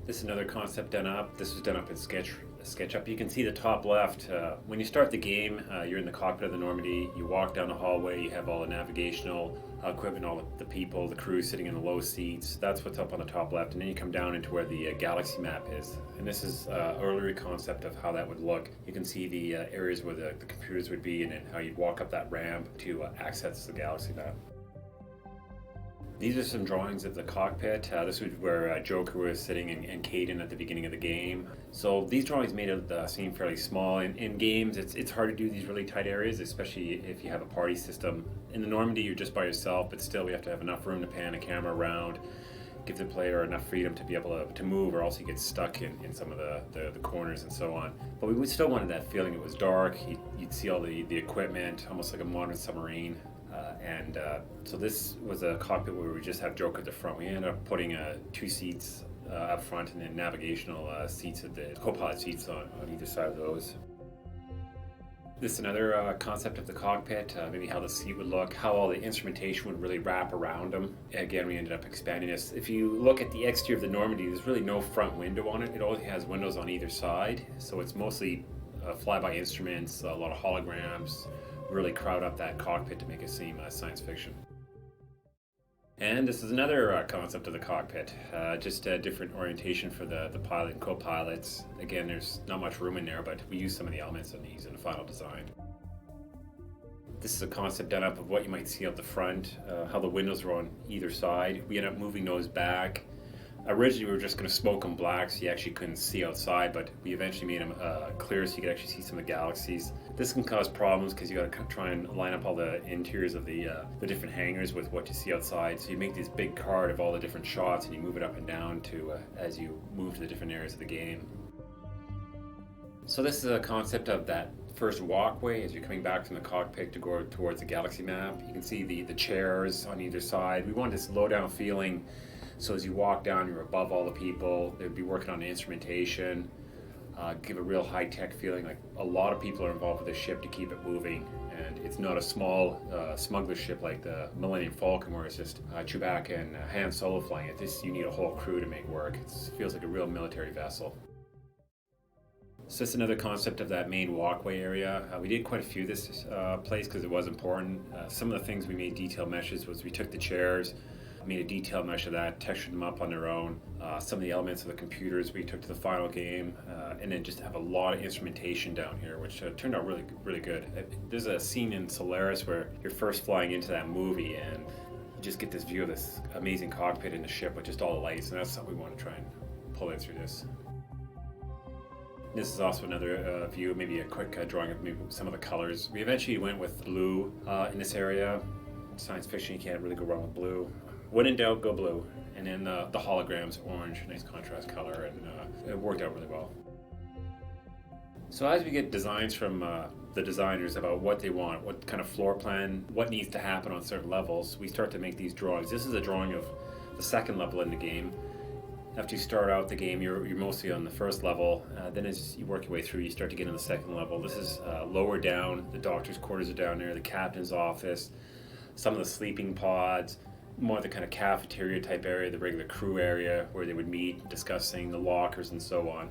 This is another concept done up. This was done up in SketchUp. You can see the top left. When you start the game, you're in the cockpit of the Normandy. You walk down the hallway. You have all the navigational equipment, all the people, the crew sitting in the low seats. That's what's up on the top left. And then you come down into where the galaxy map is. And this is an earlier concept of how that would look. You can see the areas where the computers would be, and then how you'd walk up that ramp to access the galaxy map. These are some drawings of the cockpit. This was where Joker was sitting and Caden at the beginning of the game. So these drawings made it seem fairly small. In games, it's hard to do these really tight areas, especially if you have a party system. In the Normandy, you're just by yourself, but still we have to have enough room to pan a camera around, give the player enough freedom to be able to move, or else you get stuck in some of the corners and so on. But we still wanted that feeling. It was dark. You'd see all the equipment, almost like a modern submarine. So this was a cockpit where we just have Joker at the front. We ended up putting 2 seats up front, and then navigational seats at the co-pilot seats on either side of those. This is another concept of the cockpit, maybe how the seat would look, how all the instrumentation would really wrap around them. Again, we ended up expanding this. If you look at the exterior of the Normandy, there's really no front window on it. It only has windows on either side, so it's mostly flyby instruments, a lot of holograms, really crowd up that cockpit to make it seem science fiction. And this is another concept of the cockpit, just a different orientation for the pilot and co-pilots. Again, there's not much room in there, but we use some of the elements of these in the final design. This is a concept done up of what you might see out the front, how the windows are on either side. We end up moving those back. Originally we were just going to smoke them black so you actually couldn't see outside, but we eventually made them clear so you could actually see some of the galaxies. This can cause problems because you got to try and line up all the interiors of the different hangars with what you see outside. So you make this big card of all the different shots and you move it up and down to as you move to the different areas of the game. So this is a concept of that first walkway as you're coming back from the cockpit to go towards the galaxy map. You can see the chairs on either side. We want this low down feeling. So as you walk down, you're above all the people. They'd be working on the instrumentation, give a real high-tech feeling. Like a lot of people are involved with the ship to keep it moving. And it's not a small smuggler ship like the Millennium Falcon where it's just Chewbacca and Han Solo flying it. You need a whole crew to make work. It feels like a real military vessel. So that's another concept of that main walkway area. We did quite a few this place because it was important. Some of the things we made detail meshes was we took the chairs, made a detailed mesh of that, textured them up on their own. Some of the elements of the computers we took to the final game, and then just have a lot of instrumentation down here, which turned out really, really good. There's a scene in Solaris where you're first flying into that movie, and you just get this view of this amazing cockpit in the ship with just all the lights, and that's something we want to try and pull in through this. This is also another view, maybe a quick drawing of maybe some of the colors. We eventually went with blue in this area. Science fiction, you can't really go wrong with blue. When in doubt, go blue. And then the holograms, orange, nice contrast color, and it worked out really well. So as we get designs from the designers about what they want, what kind of floor plan, what needs to happen on certain levels, we start to make these drawings. This is a drawing of the second level in the game. After you start out the game, you're mostly on the first level. Then as you work your way through, you start to get in the second level. This is lower down. The doctor's quarters are down there, the captain's office, some of the sleeping pods, more the kind of cafeteria type area, the regular crew area where they would meet, discussing the lockers and so on.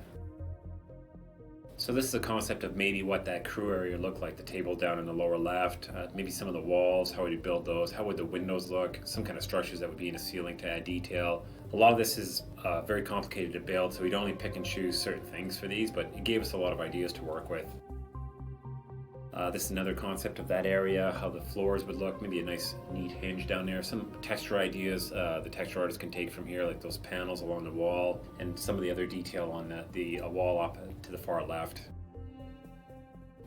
So this is a concept of maybe what that crew area looked like, the table down in the lower left, maybe some of the walls, how would you build those, how would the windows look, some kind of structures that would be in the ceiling to add detail. A lot of this is very complicated to build, so we'd only pick and choose certain things for these, but it gave us a lot of ideas to work with. This is another concept of that area, how the floors would look, maybe a nice neat hinge down there, some texture ideas the texture artist can take from here, like those panels along the wall, and some of the other detail on the wall up to the far left.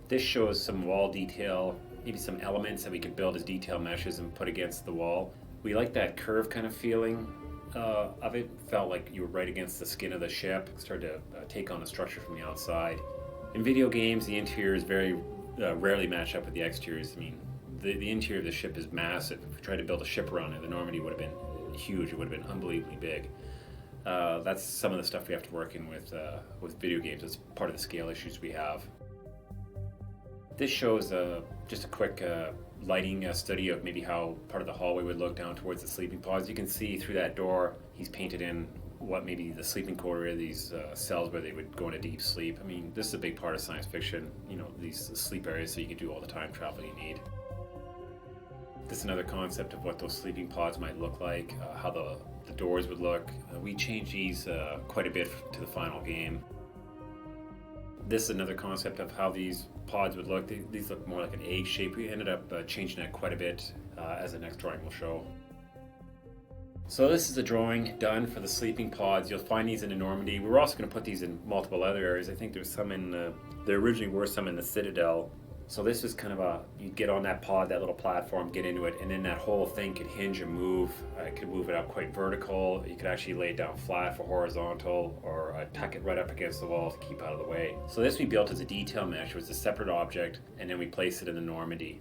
This shows some wall detail, maybe some elements that we could build as detail meshes and put against the wall. We like that curve kind of feeling of it. Felt like you were right against the skin of the ship, started to take on the structure from the outside. In video games, the interiors very rarely match up with the exteriors. I mean, the interior of the ship is massive. If we tried to build a ship around it, the Normandy would have been huge. It would have been unbelievably big. That's some of the stuff we have to work in with video games. It's part of the scale issues we have. This shows just a quick lighting study of maybe how part of the hallway would look down towards the sleeping pods. You can see through that door, he's painted in what maybe the sleeping quarter, these cells where they would go into deep sleep. I mean, this is a big part of science fiction, you know, these sleep areas so you can do all the time travel you need. This is another concept of what those sleeping pods might look like, how the doors would look. We changed these quite a bit to the final game. This is another concept of how these pods would look. These look more like an egg shape. We ended up changing that quite a bit as the next drawing will show. So this is a drawing done for the sleeping pods. You'll find these in the Normandy. We were also going to put these in multiple other areas. I think there's some there originally were some in the Citadel. So this is kind of you'd get on that pod, that little platform, get into it, and then that whole thing could hinge and move. You could move it up quite vertical. You could actually lay it down flat for horizontal, or tuck it right up against the wall to keep out of the way. So this we built as a detail mesh. It was a separate object, and then we placed it in the Normandy.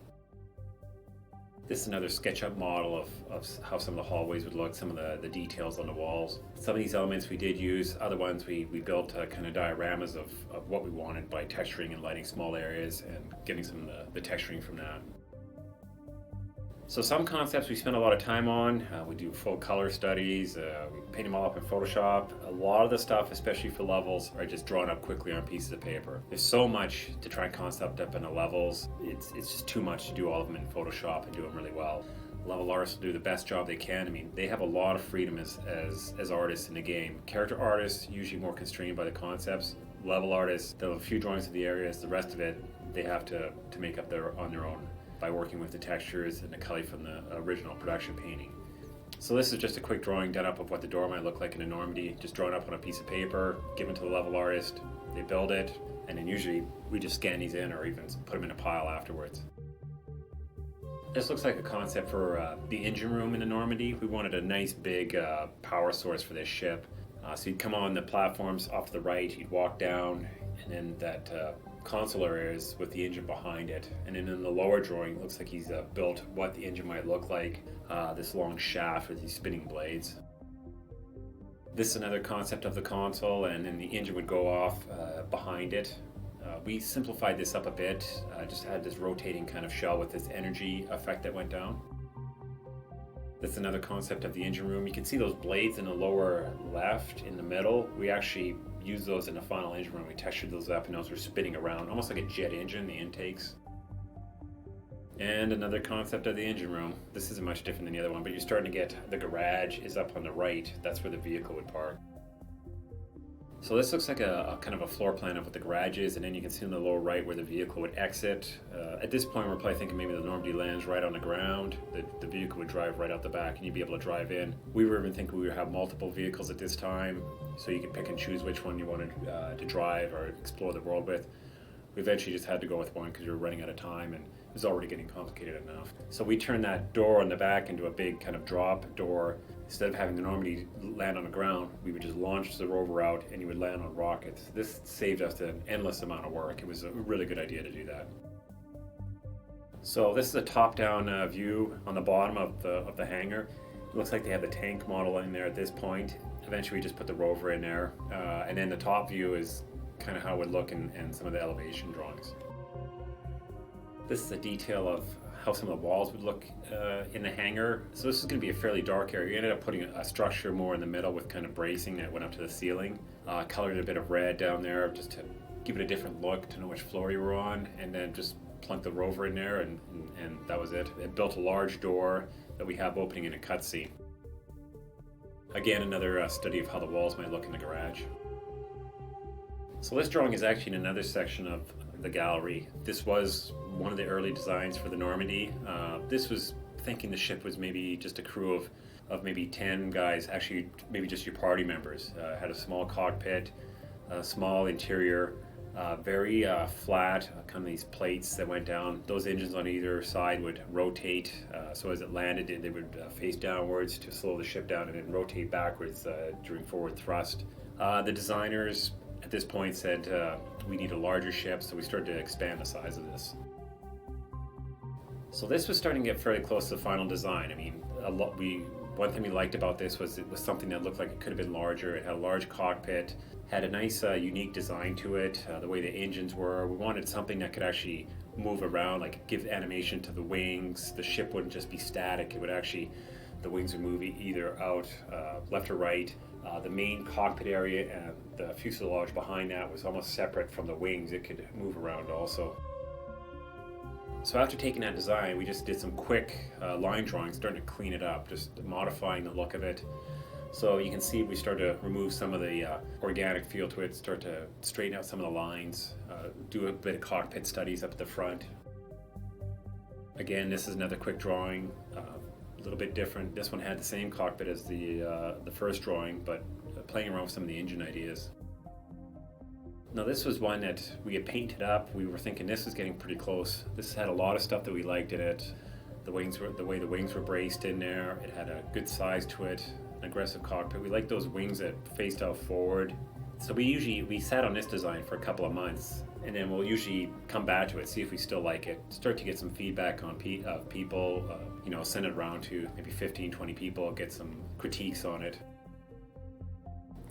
This is another SketchUp model of how some of the hallways would look, some of the details on the walls. Some of these elements we did use, other ones we built kind of dioramas of what we wanted by texturing and lighting small areas and getting some of the texturing from that. So some concepts we spend a lot of time on. We do full color studies, we paint them all up in Photoshop. A lot of the stuff, especially for levels, are just drawn up quickly on pieces of paper. There's so much to try and concept up in the levels. It's just too much to do all of them in Photoshop and do them really well. Level artists will do the best job they can. I mean, they have a lot of freedom as artists in the game. Character artists usually more constrained by the concepts. Level artists, they'll have a few drawings of the areas. The rest of it, they have to make up on their own, by working with the textures and the color from the original production painting. So this is just a quick drawing done up of what the door might look like in a Normandy, just drawn up on a piece of paper, given to the level artist, they build it, and then usually we just scan these in or even put them in a pile afterwards. This looks like a concept for the engine room in the Normandy. We wanted a nice big power source for this ship. So you'd come on the platforms off to the right, you'd walk down, and then that console area is with the engine behind it. And then in the lower drawing, it looks like he's built what the engine might look like, this long shaft with these spinning blades. This is another concept of the console, and then the engine would go off behind it. We simplified this up a bit, just had this rotating kind of shell with this energy effect that went down. This is another concept of the engine room. You can see those blades in the lower left, in the middle. We actually used those in the final engine room. We textured those up and those were spinning around, almost like a jet engine, the intakes. And another concept of the engine room. This isn't much different than the other one, but you're starting to get the garage is up on the right. That's where the vehicle would park. So this looks like a kind of a floor plan of what the garage is, and then you can see in the lower right where the vehicle would exit. At this point, we're probably thinking maybe the Normandy lands right on the ground. The vehicle would drive right out the back, and you'd be able to drive in. We were even thinking we would have multiple vehicles at this time, so you could pick and choose which one you wanted to drive or explore the world with. We eventually just had to go with one because we were running out of time, and it was already getting complicated enough. So we turned that door on the back into a big kind of drop door. Instead of having the Normandy land on the ground, we would just launch the rover out and you would land on rockets. This saved us an endless amount of work. It was a really good idea to do that. So this is a top-down view on the bottom of the hangar. Looks like they have the tank model in there at this point. Eventually we just put the rover in there. And then the top view is kind of how it would look in some of the elevation drawings. This is a detail of how some of the walls would look in the hangar. So this is going to be a fairly dark area. We ended up putting a structure more in the middle with kind of bracing that went up to the ceiling. Colored a bit of red down there just to give it a different look, to know which floor you were on, and then just plunked the rover in there, and that was it. It built a large door that we have opening in a cutscene. Again, another study of how the walls might look in the garage. So this drawing is actually in another section of the gallery. This was one of the early designs for the Normandy. This was thinking the ship was maybe just a crew of maybe 10 guys, actually maybe just your party members. Had a small cockpit, a small interior, very flat, kind of these plates that went down. Those engines on either side would rotate, so as it landed they would face downwards to slow the ship down and then rotate backwards during forward thrust. The designers at this point said we need a larger ship, so we started to expand the size of this. So this was starting to get fairly close to the final design. I mean, one thing we liked about this was it was something that looked like it could have been larger. It had a large cockpit, had a nice unique design to it, the way the engines were. We wanted something that could actually move around, like give animation to the wings. The ship wouldn't just be static. It would actually, the wings would move either out, left or right. The main cockpit area and the fuselage behind that was almost separate from the wings. It could move around also. So after taking that design, we just did some quick line drawings, starting to clean it up, just modifying the look of it. So you can see we started to remove some of the organic feel to it, start to straighten out some of the lines, do a bit of cockpit studies up at the front. Again, this is another quick drawing, a little bit different. This one had the same cockpit as the first drawing, but playing around with some of the engine ideas. Now this was one that we had painted up. We were thinking this was getting pretty close. This had a lot of stuff that we liked in it. The way the wings were braced in there. It had a good size to it, an aggressive cockpit. We liked those wings that faced out forward. So we sat on this design for a couple of months, and then we'll usually come back to it, see if we still like it, start to get some feedback on people, send it around to maybe 15, 20 people, get some critiques on it.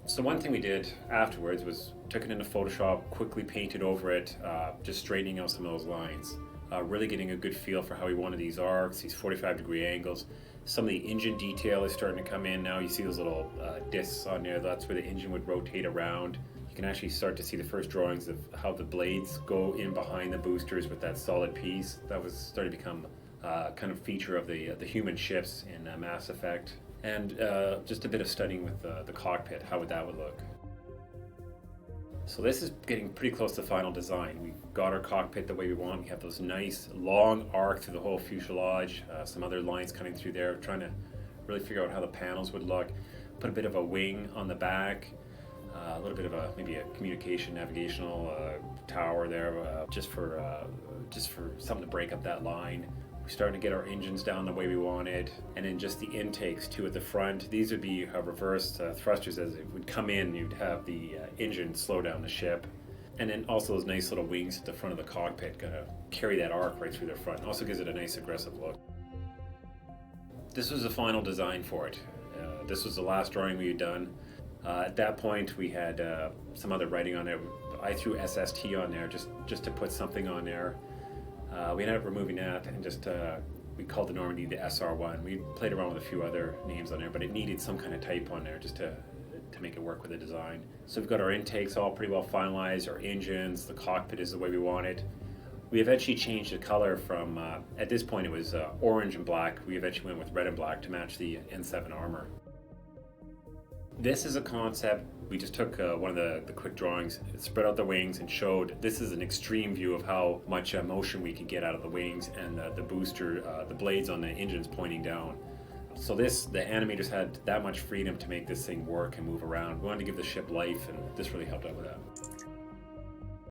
So one thing we did afterwards was took it into Photoshop, quickly painted over it, just straightening out some of those lines. Really getting a good feel for how we wanted these arcs, these 45-degree angles. Some of the engine detail is starting to come in now. You see those little discs on there. That's where the engine would rotate around. You can actually start to see the first drawings of how the blades go in behind the boosters with that solid piece. That was starting to become kind of feature of the human ships in Mass Effect. And just a bit of studying with the cockpit, how would that look. So this is getting pretty close to final design. We've got our cockpit the way we want. We have those nice long arc through the whole fuselage, some other lines coming through there, trying to really figure out how the panels would look. Put a bit of a wing on the back, a little bit of maybe a communication navigational tower there, just for something to break up that line. We're starting to get our engines down the way we wanted, and then just the intakes too at the front. These would be reverse thrusters. As it would come in, you'd have the engine slow down the ship, and then also those nice little wings at the front of the cockpit gonna carry that arc right through the front. It also gives it a nice aggressive look. This was the final design for it. This was the last drawing we had done. At that point, we had some other writing on it. I threw SST on there just to put something on there. We ended up removing that and just we called the Normandy the SR1. We played around with a few other names on there, but it needed some kind of type on there just to make it work with the design. So we've got our intakes all pretty well finalized, our engines, the cockpit is the way we want it. We eventually changed the color from, at this point it was orange and black. We eventually went with red and black to match the N7 armor. This is a concept. We just took one of the quick drawings, spread out the wings, and showed this is an extreme view of how much motion we could get out of the wings and the booster, the blades on the engines pointing down. So the animators had that much freedom to make this thing work and move around. We wanted to give the ship life, and this really helped out with that.